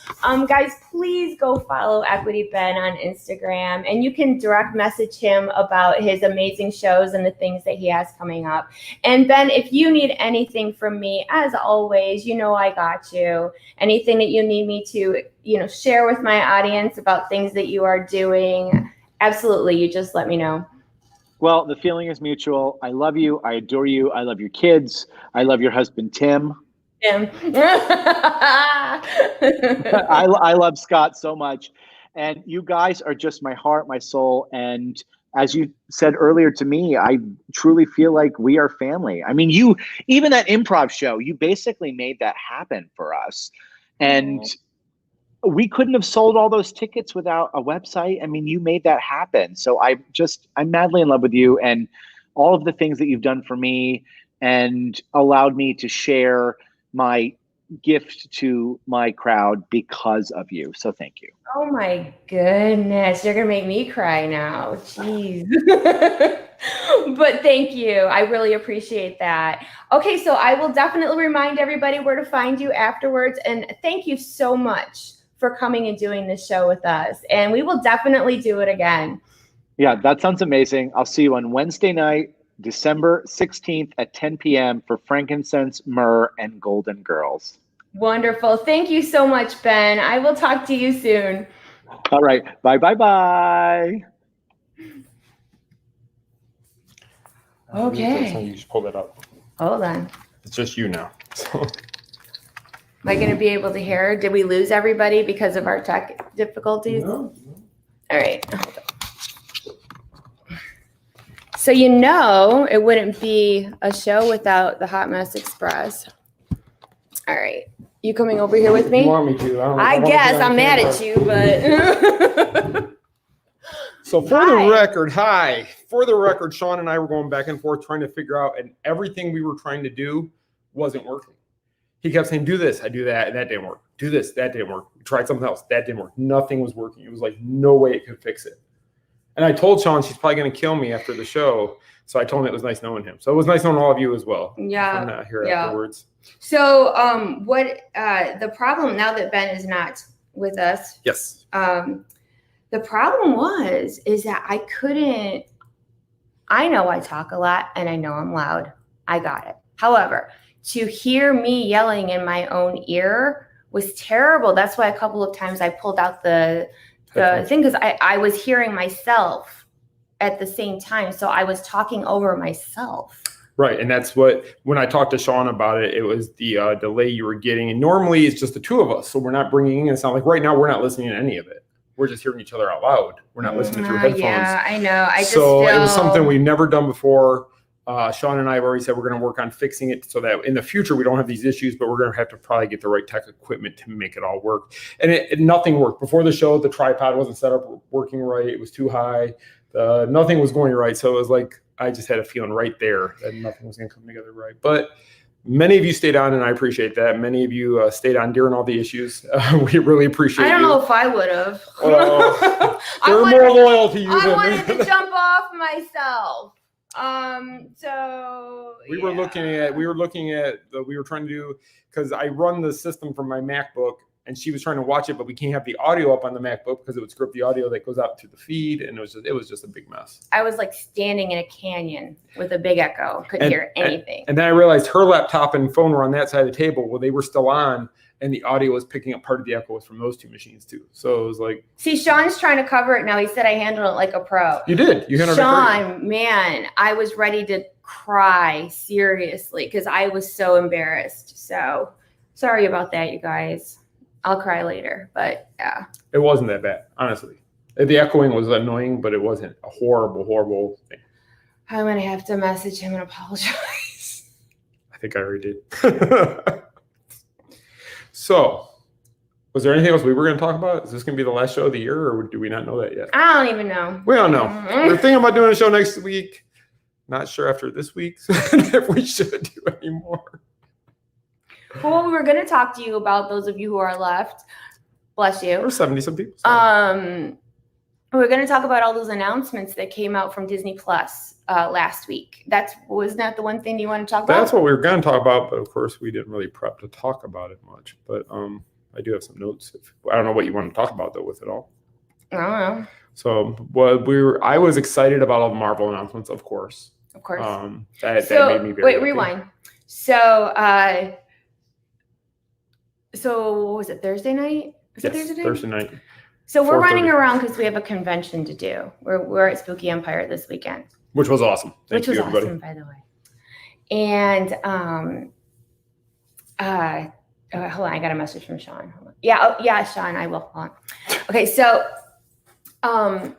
Guys, please go follow Equity Ben on Instagram, and you can direct message him about his amazing shows and the things that he has coming up. And Ben, if you need anything from me, as always, I got you. Anything that you need me to, share with my audience about things that you are doing, absolutely. You just let me know. Well, the feeling is mutual. I love you. I adore you. I love your kids. I love your husband, Tim. I love Scott so much. And you guys are just my heart, my soul. And as you said earlier to me, I truly feel like we are family. I mean, even that improv show, you basically made that happen for us. And we couldn't have sold all those tickets without a website. I mean, you made that happen. So I'm madly in love with you and all of the things that you've done for me and allowed me to share my gift to my crowd because of you. So thank you. Oh my goodness. You're going to make me cry now. Jeez. But thank you. I really appreciate that. Okay. So I will definitely remind everybody where to find you afterwards. And thank you so much for coming and doing this show with us. And we will definitely do it again. Yeah, that sounds amazing. I'll see you on Wednesday night, December 16th at 10 p.m. for Frankincense, Myrrh, and Golden Girls. Wonderful. Thank you so much, Ben. I will talk to you soon. All right. Bye, bye, bye. Okay. You just pull that up. Hold on. It's just you now. So. Am I going to be able to hear? Did we lose everybody because of our tech difficulties? No. All right. So it wouldn't be a show without the Hot Mess Express. All right. You coming over here with me? You want me to? I guess I'm mad at you, but. So for the record, Sean and I were going back and forth trying to figure out, and everything we were trying to do wasn't working. He kept saying, do this, I do that, and that didn't work. Do this, that didn't work. We tried something else, that didn't work. Nothing was working. It was like no way it could fix it. And I told Sean she's probably going to kill me after the show. So I told him it was nice knowing him. So it was nice knowing all of you as well. Yeah. Afterwards. So what the problem now that Ben is not with us? Yes. The problem is that I couldn't. I know I talk a lot and I know I'm loud. I got it. However, to hear me yelling in my own ear was terrible. That's why a couple of times I pulled out the thing because I was hearing myself at the same time. So I was talking over myself. Right. And that's when I talked to Sean about it, it was the delay you were getting. And normally it's just the two of us. So we're not bringing in sound. Like right now, we're not listening to any of it. We're just hearing each other out loud. We're not listening through headphones. Yeah, I know. It was something we've never done before. Sean and I have already said we're going to work on fixing it so that in the future we don't have these issues, but we're going to have to probably get the right tech equipment to make it all work. And nothing worked. Before the show, the tripod wasn't set up working right. It was too high. Nothing was going right. So it was like I just had a feeling right there that nothing was going to come together right. But many of you stayed on, and I appreciate that. Many of you stayed on during all the issues. We really appreciate it. I don't know if I would have. They're more loyal to you I than wanted to jump off myself. We were trying to do, because I run the system from my MacBook, and she was trying to watch it, but we can't have the audio up on the MacBook because it would script the audio that goes out to the feed, and it was just a big mess. I was like standing in a canyon with a big echo, couldn't hear anything. And then I realized her laptop and phone were on that side of the table. Well, they were still on, and the audio was picking up part of the echo from those two machines too. So it was like, see, Sean's trying to cover it now. He said I handled it like a pro. You did. You handled it great. Sean, man, I was ready to cry seriously because I was so embarrassed. So sorry about that, you guys. I'll cry later, but yeah. It wasn't that bad, honestly. The echoing was annoying, but it wasn't a horrible thing. I'm gonna have to message him and apologize. I think I already did. So, was there anything else we were going to talk about? Is this going to be the last show of the year, or do we not know that yet? I don't even know. We don't know. We're thinking about doing a show next week. Not sure after this week if we should do any more. Well, we were going to talk to you about those of you who are left. Bless you. Or 70 some people. We're going to talk about all those announcements that came out from Disney Plus last week. Wasn't that the one thing you want to talk about? That's what we were going to talk about, but of course we didn't really prep to talk about it much. But I do have some notes. I don't know what you want to talk about though with it all. I don't know. So I was excited about all the Marvel announcements, of course. Of course. That made me very happy. Rewind. So what was it, Thursday night? Thursday night. So we're 4:30. running around because we have a convention to do. We're at Spooky Empire this weekend. Which was awesome. Thank you, everybody. Awesome, by the way. And hold on, I got a message from Sean. Hold on. Yeah, Sean, I will. Hold on. Okay, so what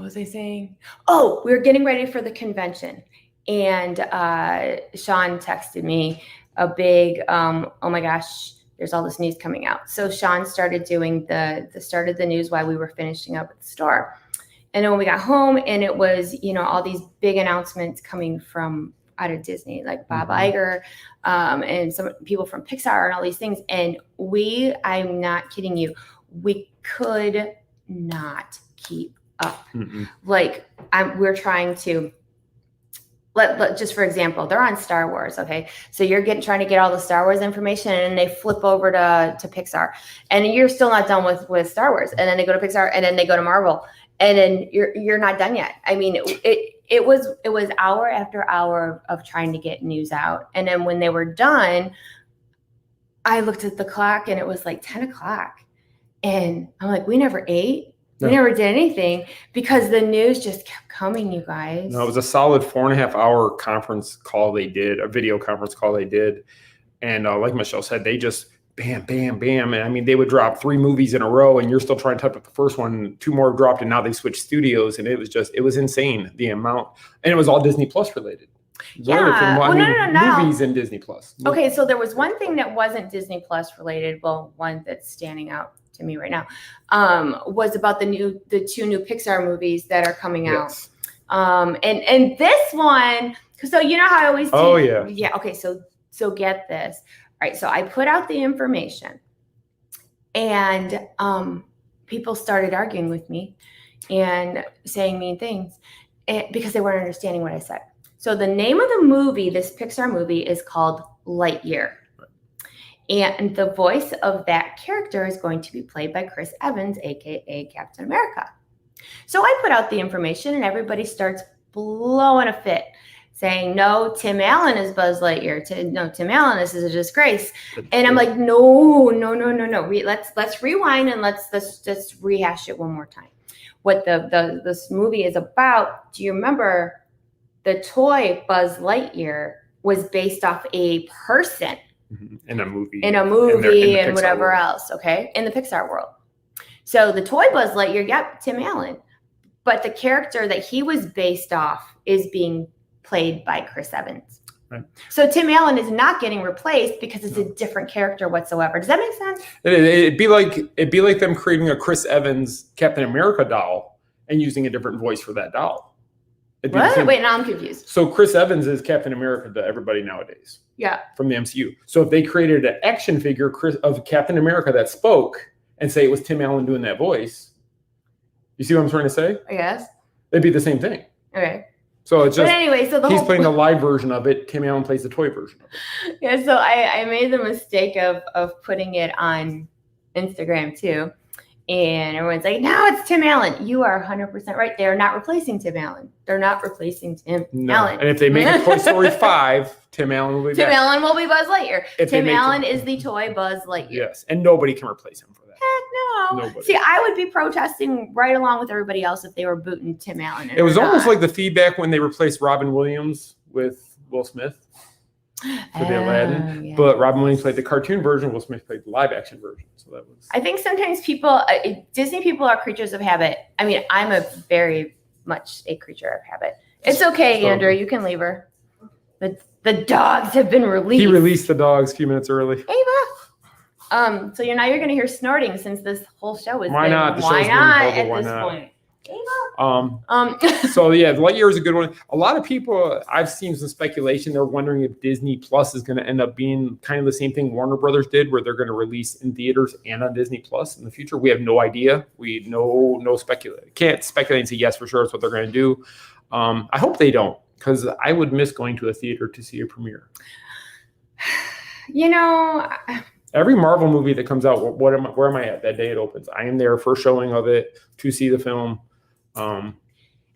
was I saying? Oh, we were getting ready for the convention, and Sean texted me a big oh my gosh, there's all this news coming out. So Sean started doing the news while we were finishing up at the store. And then when we got home, and it was, all these big announcements coming from out of Disney, like Bob Iger, and some people from Pixar and all these things. And I'm not kidding you, we could not keep up. Like we're trying to, let just for example, they're on Star Wars. Okay. So you're trying to get all the Star Wars information, and then they flip over to Pixar, and you're still not done with Star Wars. And then they go to Pixar, and then they go to Marvel, and then you're not done yet. I mean, it was hour after hour of trying to get news out. And then when they were done, I looked at the clock, and it was like 10 o'clock. And I'm like, we never ate. We never did anything because the news just kept coming, you guys. No, it was a solid 4.5 hour conference call they did, a video conference call they did. And like Michelle said, they just bam, bam, bam. And I mean, they would drop 3 movies in a row, and you're still trying to type up the first one. 2 more dropped, and now they switched studios. And it was insane, the amount. And it was all Disney Plus related. Yeah. No. Movies and Disney Plus. Okay, so there was one thing that wasn't Disney Plus related. Well, one that's standing out to me right now was about the 2 new Pixar movies that are coming out. And this one, so you know how I always do. Yeah. Okay. So get this. All right. So I put out the information, and people started arguing with me and saying mean things because they weren't understanding what I said. So the name of the movie, this Pixar movie, is called Lightyear. And the voice of that character is going to be played by Chris Evans, aka Captain America. So I put out the information, and everybody starts blowing a fit, saying, no, Tim Allen is Buzz Lightyear. Tim Allen, this is a disgrace. And I'm like, no. Let's rewind, and let's just rehash it one more time. What this movie is about, do you remember the toy Buzz Lightyear was based off a person? In a movie and whatever else, okay? In the Pixar world. So the toy Buzz Lightyear, Tim Allen. But the character that he was based off is being played by Chris Evans. Right. So Tim Allen is not getting replaced because it's a different character whatsoever. Does that make sense? It'd be like them creating a Chris Evans Captain America doll and using a different voice for that doll. What? Wait, now I'm confused. So Chris Evans is Captain America to everybody nowadays. Yeah. From the MCU. So if they created an action figure of Captain America that spoke and say it was Tim Allen doing that voice, you see what I'm trying to say? I guess. It'd be the same thing. Okay. So it's just, but anyway, so he's playing the live version of it. Tim Allen plays the toy version of it. Yeah, so I made the mistake of putting it on Instagram too. And everyone's like, no, it's Tim Allen. You are 100% right. They're not replacing Tim Allen. They're not replacing Tim Allen. And if they make a Toy Story 5, Tim Allen will be back. Tim Allen will be Buzz Lightyear. Tim Allen is the toy Buzz Lightyear. Yes, and nobody can replace him for that. Heck no. Nobody. See, I would be protesting right along with everybody else if they were booting Tim Allen. It was almost like the feedback when they replaced Robin Williams with Will Smith. for the Aladdin. Yeah. But Robin Williams played the cartoon version. Will Smith played the live action version. So that was. I think sometimes people, Disney people are creatures of habit. I mean, I'm a very much a creature of habit. It's okay, Andrew. You can leave her. The dogs have been released. He released the dogs a few minutes early. Ava. So now you're going to hear snorting since this whole show is. Why not? The why show's been not horrible, at why this not? point? Ava. So yeah, Lightyear is a good one. A lot of people, I've seen some speculation. They're wondering if Disney Plus is going to end up being kind of the same thing Warner Brothers did, where they're going to release in theaters and on Disney Plus in the future. We have no idea. We no speculate. Can't speculate and say yes for sure. That's what they're going to do. I hope they don't, because I would miss going to a theater to see a premiere. Every Marvel movie that comes out, where am I at that day it opens? I am there for showing of it to see the film.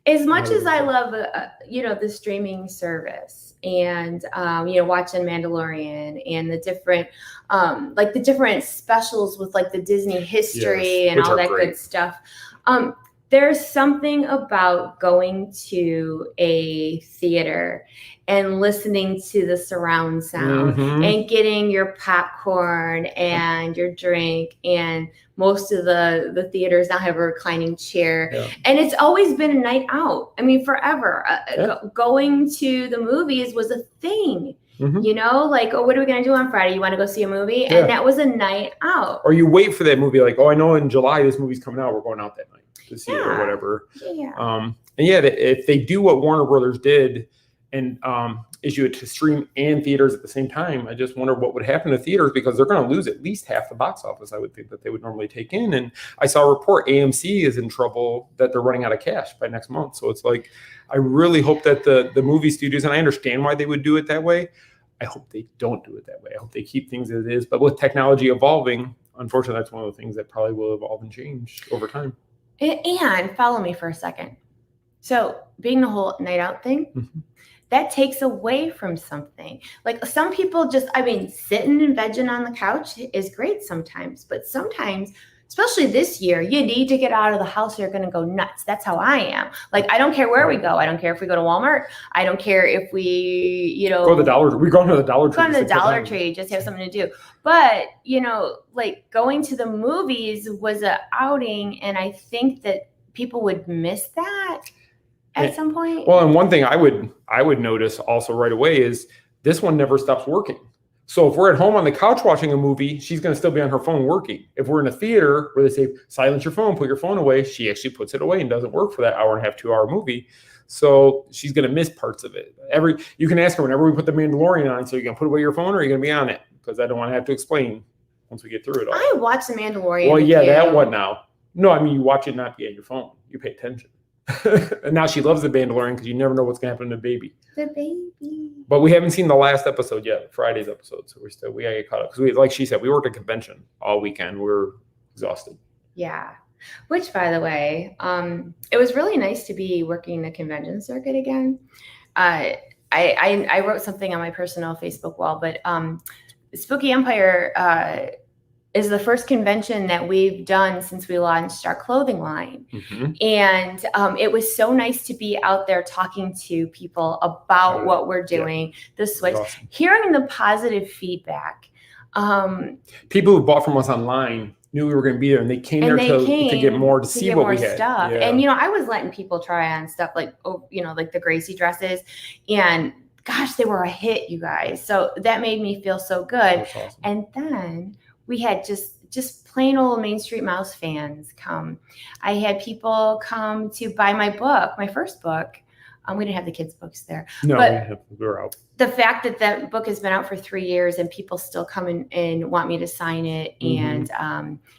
As much as I love, the streaming service and, watching Mandalorian and the different, the different specials with like the Disney history and all that good stuff. There's something about going to a theater and listening to the surround sound and getting your popcorn and your drink, and most of the theaters now have a reclining chair. Yeah. And it's always been a night out. I mean, forever. Going to the movies was a thing. What are we going to do on Friday? You want to go see a movie? Yeah. And that was a night out. Or you wait for that movie, like, I know in July this movie's coming out. We're going out that night to see it or whatever. Yeah. If they do what Warner Brothers did and issue it to stream and theaters at the same time, I just wonder what would happen to theaters, because they're going to lose at least half the box office, I would think, that they would normally take in. And I saw a report AMC is in trouble, that they're running out of cash by next month. So it's like, I really hope that the movie studios, and I understand why they would do it that way, I hope they don't do it that way. I hope they keep things as it is. But with technology evolving, unfortunately, that's one of the things that probably will evolve and change over time. And follow me for a second. So being the whole night out thing, that takes away from something. Like some people sitting and vegging on the couch is great sometimes, but sometimes, especially this year, you need to get out of the house or you're going to go nuts. That's how I am. Like, I don't care where we go. I don't care if we go to Walmart. I don't care if we, go to the Dollar Tree. We're going to the Dollar Tree. Go to the Dollar Tree, just have something to do. But, going to the movies was an outing, and I think that people would miss that at some point. Well, and one thing I would notice also right away is this one never stops working. So if we're at home on the couch watching a movie, she's going to still be on her phone working. If we're in a theater where they say, silence your phone, put your phone away, she actually puts it away and doesn't work for that hour and a half, 2 hour movie. So she's going to miss parts of it. You can ask her whenever we put the Mandalorian on, so you're going to put away your phone or are you going to be on it? Because I don't want to have to explain once we get through it all. I watch the Mandalorian. Well, yeah, that one now. No, I mean, you watch it not be on your phone. You pay attention. And now she loves the Mandalorian because you never know what's going to happen to the baby. The baby. But we haven't seen the last episode yet, Friday's episode. So we gotta get caught up. Because like she said, we worked a convention all weekend. We're exhausted. Yeah. Which, by the way, it was really nice to be working the convention circuit again. I wrote something on my personal Facebook wall, but Spooky Empire is the first convention that we've done since we launched our clothing line. And it was so nice to be out there talking to people about what we're doing, the switch, awesome. Hearing the positive feedback. People who bought from us online knew we were going to be there, and they came there to get more, to see what we had. Stuff. Yeah. And, I was letting people try on stuff like the Gracie dresses, and gosh, they were a hit, you guys. So that made me feel so good. Awesome. And then we had just plain old Main Street Mouse fans come. I had people come to buy my book, my first book. We didn't have the kids' books there. No, we were out. The fact that book has been out for 3 years and people still come in and want me to sign it and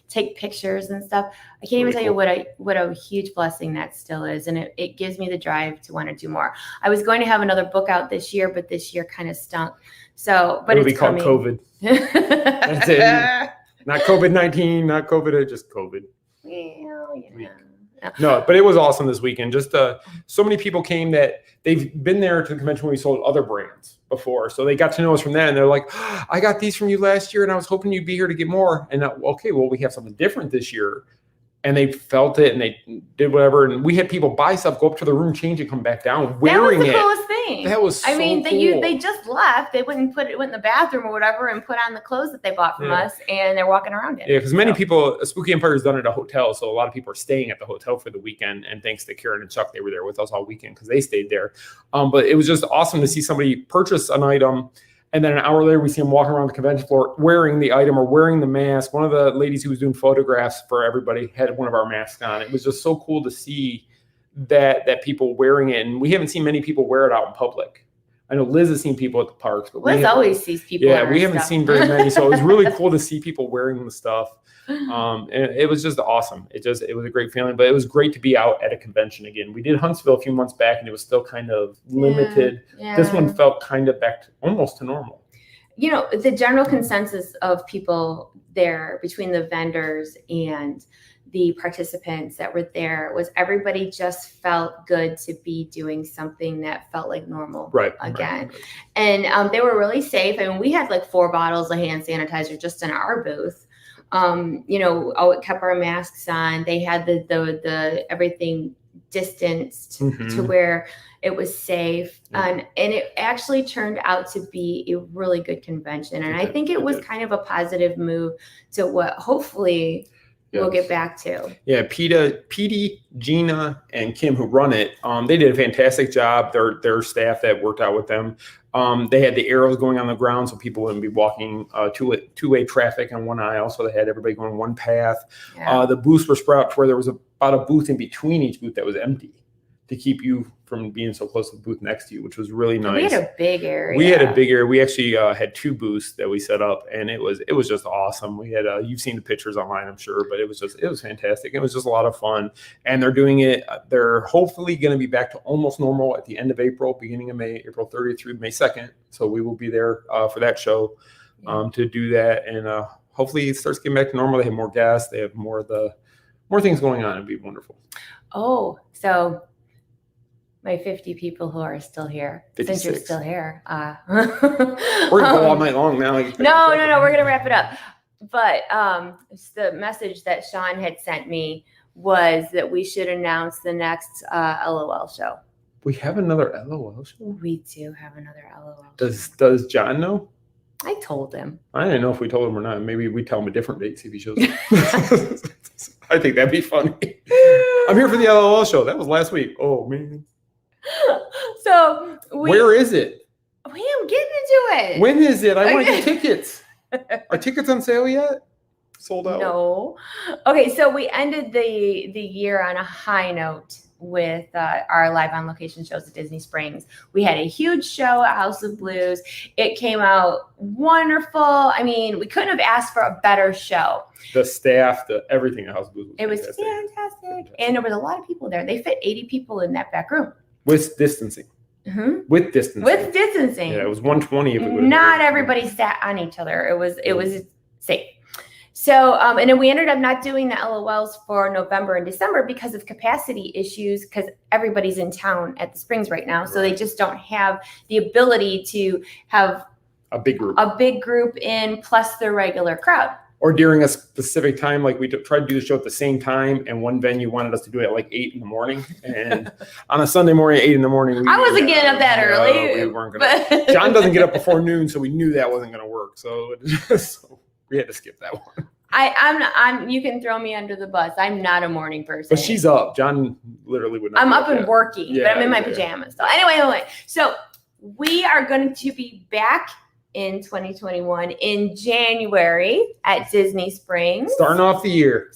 take pictures and stuff. I can't even tell you what a huge blessing that still is. And it gives me the drive to want to do more. I was going to have another book out this year, but this year kind of stunk. So, but it'll be called COVID. That's it. Not COVID-19, not COVID, just COVID. Yeah. No, but it was awesome this weekend. Just so many people came that they've been there to the convention when we sold other brands before. So they got to know us from that. And they're like, I got these from you last year and I was hoping you'd be here to get more. And we have something different this year. and they felt it and they did whatever. And we had people buy stuff, go up to the room, change it, come back down wearing it. That was the coolest thing. That was so cool. They just left. They went in the bathroom or whatever and put on the clothes that they bought from us, and they're walking around in. Yeah, because many people, Spooky Empire is done at a hotel, so a lot of people are staying at the hotel for the weekend. And thanks to Karen and Chuck, they were there with us all weekend because they stayed there. But it was just awesome to see somebody purchase an item, and then an hour later we see them walking around the convention floor wearing the item or wearing the mask. One of the ladies who was doing photographs for everybody had one of our masks on. It was just so cool to see that people wearing it, and we haven't seen many people wear it out in public. I know Liz has seen people at the parks, but Liz always sees people. Yeah, we haven't seen very many, so it was really cool to see people wearing the stuff. And it was just awesome. It was a great feeling, but it was great to be out at a convention again. We did Huntsville a few months back, and it was still kind of limited. Yeah. This one felt kind of back almost to normal. You know, the general consensus of people there between the vendors and the participants that were there was everybody just felt good to be doing something that felt like normal again. Right. And they were really safe. I mean, we had like 4 bottles of hand sanitizer just in our booth. Kept our masks on. They had the everything distanced to where it was safe. And it actually turned out to be a really good convention. And I think it was kind of a positive move to what hopefully we'll get back to. Yeah, Petey, Gina, and Kim, who run it, they did a fantastic job. Their staff that worked out with them, they had the arrows going on the ground so people wouldn't be walking two-way traffic on one aisle. So they had everybody going one path. Yeah. The booths were spread out to where there was about a booth in between each booth that was empty to keep you from being so close to the booth next to you, which was really nice. We had a big area. We actually had 2 booths that we set up, and it was just awesome. We had you've seen the pictures online, I'm sure, but it was fantastic. It was just a lot of fun, and they're doing it. They're hopefully going to be back to almost normal at the end of April, beginning of May, April 30th through May 2nd. So we will be there for that show to do that, and hopefully it starts getting back to normal. They have more guests. They have more things going on. It'd be wonderful. Oh, so my 50 people who are still here, 56. since you're still here. We're going to go all night long now. No, we're going to wrap it up. But the message that Sean had sent me was that we should announce the next LOL show. We have another LOL show? We do have another LOL show. Does John know? I told him. I didn't know if we told him or not. Maybe we tell him a different date, see if he shows up. I think that'd be funny. I'm here for the LOL show. That was last week. Oh, man. So where is it? I'm getting into it. When is it? I want to get tickets. Are tickets on sale yet? Sold out? No. Okay, so we ended the year on a high note with our live on location shows at Disney Springs. We had a huge show at House of Blues. It came out wonderful. I mean, we couldn't have asked for a better show. The staff, everything at House of Blues was fantastic. And there was a lot of people there. They fit 80 people in that back room. With distancing. Mm-hmm. With distancing. Yeah, it was 120. Not everybody sat on each other. It was safe. So, and then we ended up not doing the LOLs for November and December because of capacity issues, because everybody's in town at the Springs right now. So they just don't have the ability to have a big group in plus the regular crowd. Or during a specific time, like we tried to do the show at the same time, and one venue wanted us to do it at like 8 in the morning. And on a Sunday morning at 8 in the morning, I wasn't getting up that early. We weren't gonna. John doesn't get up before noon, so we knew that wasn't going to work. So we had to skip that one. I'm. You can throw me under the bus. I'm not a morning person. But she's up. John literally would not. I'm up and working, but I'm in my pajamas. So anyway. So we are going to be back in 2021 in January at Disney Springs. Starting off the year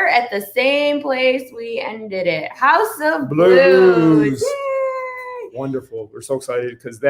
at the same place we ended it. House of Blues. Wonderful. We're so excited because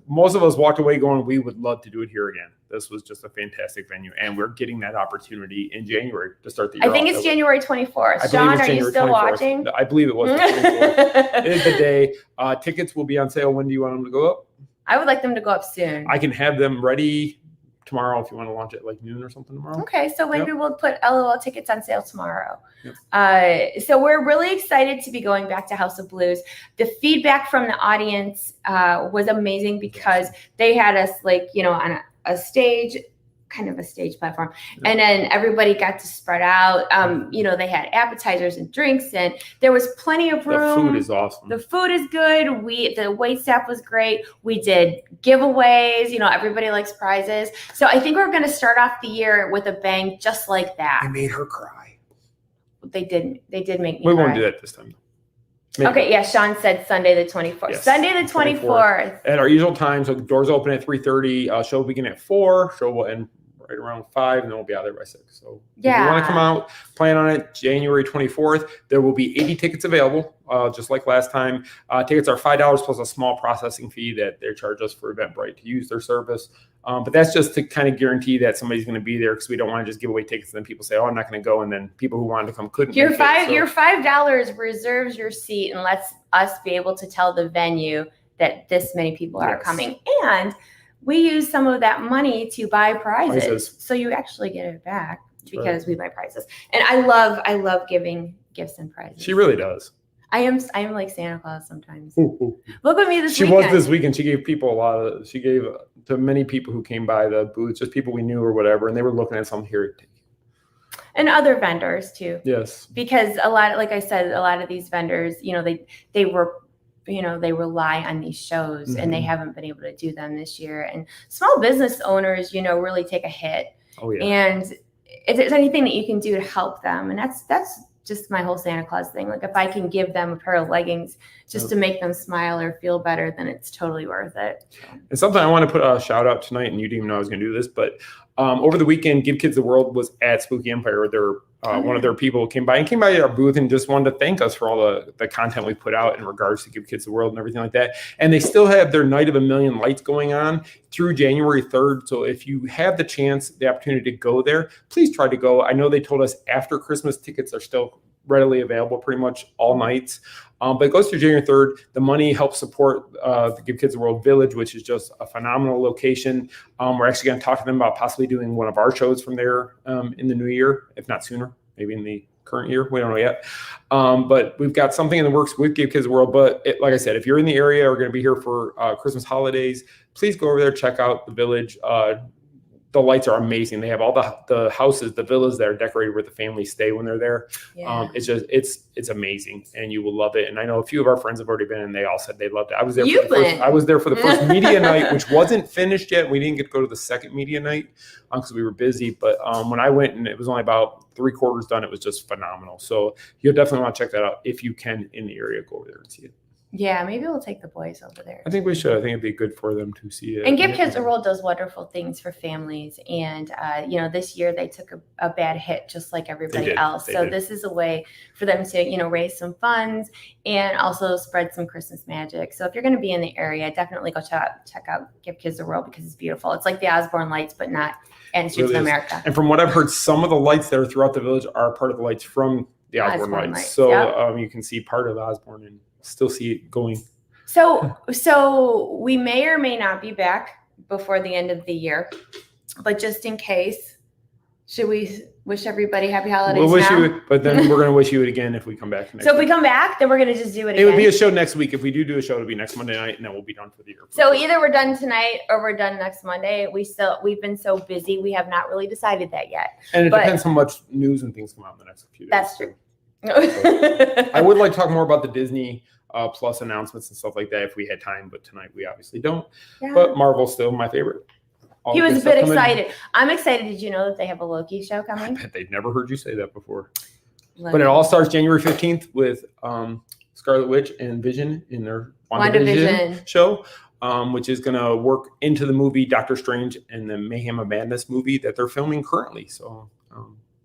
most of us walked away going, we would love to do it here again. This was just a fantastic venue, and we're getting that opportunity in January to start the year. I think it's January 24th. Sean, are you still watching? I believe it was the 24th. It is the day. Tickets will be on sale. When do you want them to go up? I would like them to go up soon. I can have them ready tomorrow if you want to launch it like noon or something tomorrow. Okay, so maybe we'll put LOL tickets on sale tomorrow. Yep. So we're really excited to be going back to House of Blues. The feedback from the audience was amazing because they had us on a stage kind of a stage platform. And then everybody got to spread out. They had appetizers and drinks, and there was plenty of room. The food is awesome. The food is good. The wait staff was great. We did giveaways. Everybody likes prizes. So I think we're going to start off the year with a bang, just like that. I made her cry. They did make me We cry. won't do that this time. Maybe. Okay, yeah, Sean said Sunday the 24th. Yes, Sunday the 24th. At our usual time, so doors open at 3:30. Show will begin at 4. Show will end right around 5, and then we'll be out there by 6. So if you want to come out, plan on it. January 24th. There will be 80 tickets available, just like last time. Tickets are $5 plus a small processing fee that they charge us for Eventbrite to use their service. But that's just to kind of guarantee that somebody's going to be there, because we don't want to just give away tickets and then people say, "Oh, I'm not going to go," and then people who wanted to come couldn't. Your $5 reserves your seat and lets us be able to tell the venue that this many people are coming, and we use some of that money to buy prizes. So you actually get it back because we buy prizes. And I love giving gifts and prizes. She really does. I am like Santa Claus sometimes. Look at me this weekend. She was this weekend. She gave people she gave to many people who came by the booth, just people we knew or whatever, and they were looking at something here. And other vendors too. Yes. Because like I said, a lot of these vendors, they rely on these shows, and they haven't been able to do them this year. And small business owners, really take a hit. Oh yeah. And if there's anything that you can do to help them, and that's just my whole Santa Claus thing. Like, if I can give them a pair of leggings just to make them smile or feel better, then it's totally worth it. And something I want to put a shout out tonight, and you didn't even know I was going to do this, but over the weekend, Give Kids the World was at Spooky Empire. One of their people came by our booth and just wanted to thank us for all the content we put out in regards to Give Kids the World and everything like that. And they still have their Night of a Million Lights going on through January 3rd. So if you have the chance, the opportunity to go there, please try to go. I know they told us after Christmas tickets are still readily available pretty much all nights. But it goes through January 3rd. The money helps support the Give Kids the World Village, which is just a phenomenal location. We're actually going to talk to them about possibly doing one of our shows from there in the new year, if not sooner, maybe in the current year. We don't know yet. But we've got something in the works with Give Kids the World. But like I said, if you're in the area or going to be here for Christmas holidays, please go over there, check out the village. The lights are amazing. They have all the houses, the villas that are decorated where the families stay when they're there. Yeah. It's amazing, and you will love it. And I know a few of our friends have already been, and they all said they loved it. I was there for the first media night, which wasn't finished yet. We didn't get to go to the second media night because we were busy. But when I went, and it was only about 3/4 done, it was just phenomenal. So you'll definitely want to check that out if you can in the area. Go over there and see it. Yeah, maybe we'll take the boys over there. I think we should. I think it'd be good for them to see it. And Give Kids the World does wonderful things for families. And, this year they took a bad hit just like everybody else. So this is a way for them to, raise some funds and also spread some Christmas magic. So if you're going to be in the area, definitely go check out Give Kids the World, because it's beautiful. It's like the Osborne lights, but not in Streets of America. And from what I've heard, some of the lights that are throughout the village are part of the lights from the Osborne lights. So you can see part of Osborne and still see it going. So we may or may not be back before the end of the year, but just in case, should we wish everybody happy holidays? We'll wish you, but then we're going to wish you it again if we come back next. So if we come back, then we're going to just do it again. It would be a show next week. If we do a show, it'll be next Monday night, and then we'll be done for the year. So either we're done tonight or we're done next Monday. We've been so busy, we have not really decided that yet. And it depends how much news and things come out in the next few days. That's true. So I would like to talk more about the Disney Plus announcements and stuff like that if we had time, but tonight we obviously don't. Yeah. But Marvel's still my favorite. He was a bit excited. I'm excited. Did you know that they have a Loki show coming? I bet they've never heard you say that before. But it all starts January 15th with Scarlet Witch and Vision in their WandaVision show, which is going to work into the movie Doctor Strange and the Mayhem of Madness movie that they're filming currently. So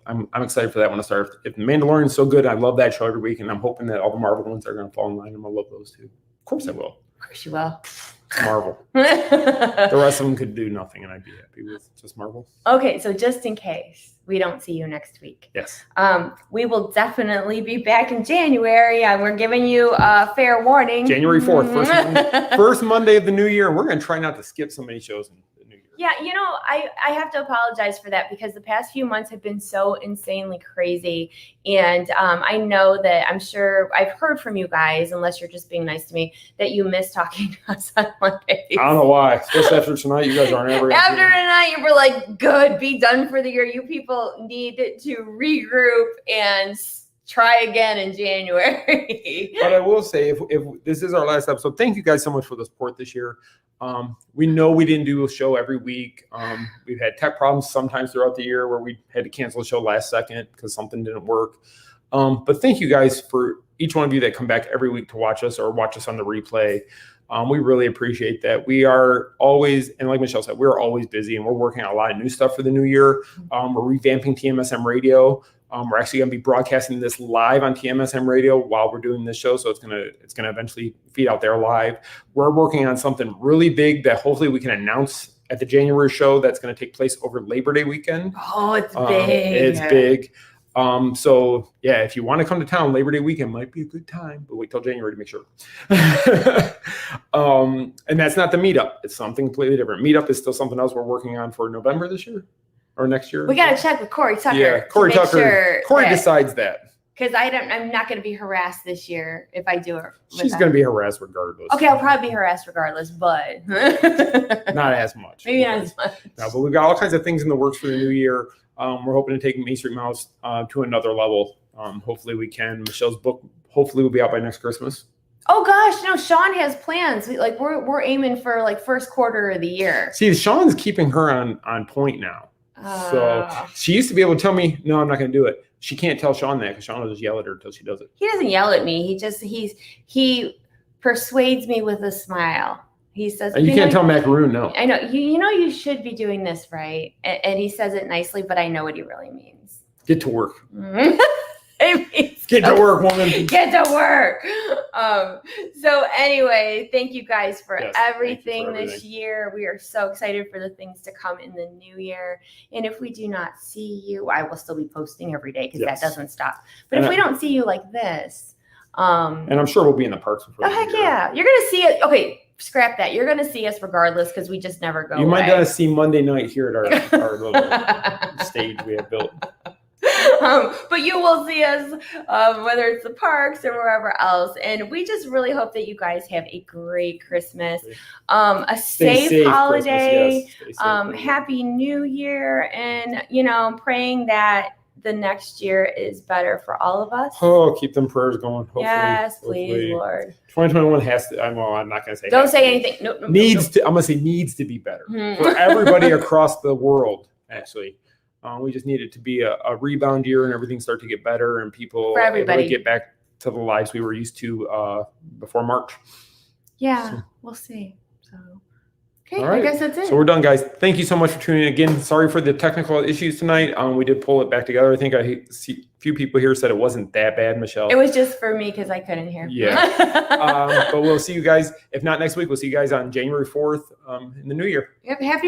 I'm excited for that one to start. If The Mandalorian's so good, I love that show every week, and I'm hoping that all the Marvel ones are going to fall in line, and I'll love those too. Of course I will. Of course you will. Marvel. The rest of them could do nothing, and I'd be happy with just Marvel. Okay, so just in case we don't see you next week. Yes. We will definitely be back in January. We're giving you a fair warning. January 4th, first Monday of the new year, and we're going to try not to skip so many shows in the new year. Yeah, I have to apologize for that because the past few months have been so insanely crazy. And I know that I'm sure I've heard from you guys, unless you're just being nice to me, that you miss talking to us on Mondays. I don't know why. Especially after tonight, you guys aren't ever. After tonight, you were like, good, be done for the year. You people need to regroup and try again in January. But I will say, if this is our last episode, thank you guys so much for the support this year. We know we didn't do a show every week. We've had tech problems sometimes throughout the year where we had to cancel a show last second because something didn't work. But thank you guys for each one of you that come back every week to watch us or watch us on the replay. We really appreciate that. We are always, and like Michelle said, we're always busy and we're working on a lot of new stuff for the new year. We're revamping TMSM Radio. We're actually going to be broadcasting this live on TMSM Radio while we're doing this show, so it's going to eventually feed out there live. We're working on something really big that hopefully we can announce at the January show that's going to take place over Labor Day weekend. Oh, it's big. It's big. So yeah, if you want to come to town, Labor Day weekend might be a good time, but wait till January to make sure. And that's not the meetup. It's something completely different. Meetup is still something else we're working on for November this year or next year. We got to check with Corey Tucker. Yeah, Corey Tucker. Sure Corey decides that. Because I'm not going to be harassed this year if I do it. She's going to be harassed regardless. Okay, I'll probably be harassed regardless, but not as much. Maybe not as much. No, but we've got all kinds of things in the works for the new year. We're hoping to take Main Street Mouse to another level. Hopefully we can. Michelle's book hopefully will be out by next Christmas. Oh gosh, no, Sean has plans. We're aiming for like first quarter of the year. See, Sean's keeping her on point now. So she used to be able to tell me, no, I'm not going to do it. She can't tell Sean that because Sean will just yell at her until she does it. He doesn't yell at me. He persuades me with a smile. He says, and you can't tell Macaroon no. I know. You should be doing this, right? And he says it nicely, but I know what he really means. Get to work. Get to work, woman. Get to work. So anyway, thank you guys for everything this year. We are so excited for the things to come in the new year. And if we do not see you, I will still be posting every day because that doesn't stop. But if we don't see you like this, and I'm sure we'll be in the parks before. Oh heck yeah, you're gonna see it. Okay. Scrap that. You're going to see us regardless because we just never go. You might not see Monday night here at our little stage we have built. But you will see us, whether it's the parks or wherever else. And we just really hope that you guys have a great Christmas, a safe holiday, Happy New Year, and praying that the next year is better for all of us. Oh, keep them prayers going. Hopefully, yes, please, Lord. 2021 has to. Well, I'm not going to say. Don't say anything. No. Needs to. I'm going to say needs to be better for everybody across the world. Actually, we just need it to be a rebound year and everything start to get better and people really get back to the lives we were used to before March. Yeah, so. We'll see. So. Okay, right. I guess that's it. So we're done, guys. Thank you so much for tuning in again. Sorry for the technical issues tonight. We did pull it back together. I think a few people here said it wasn't that bad, Michelle. It was just for me because I couldn't hear. Yeah. But we'll see you guys. If not next week, we'll see you guys on January 4th in the new year. Yep. Happy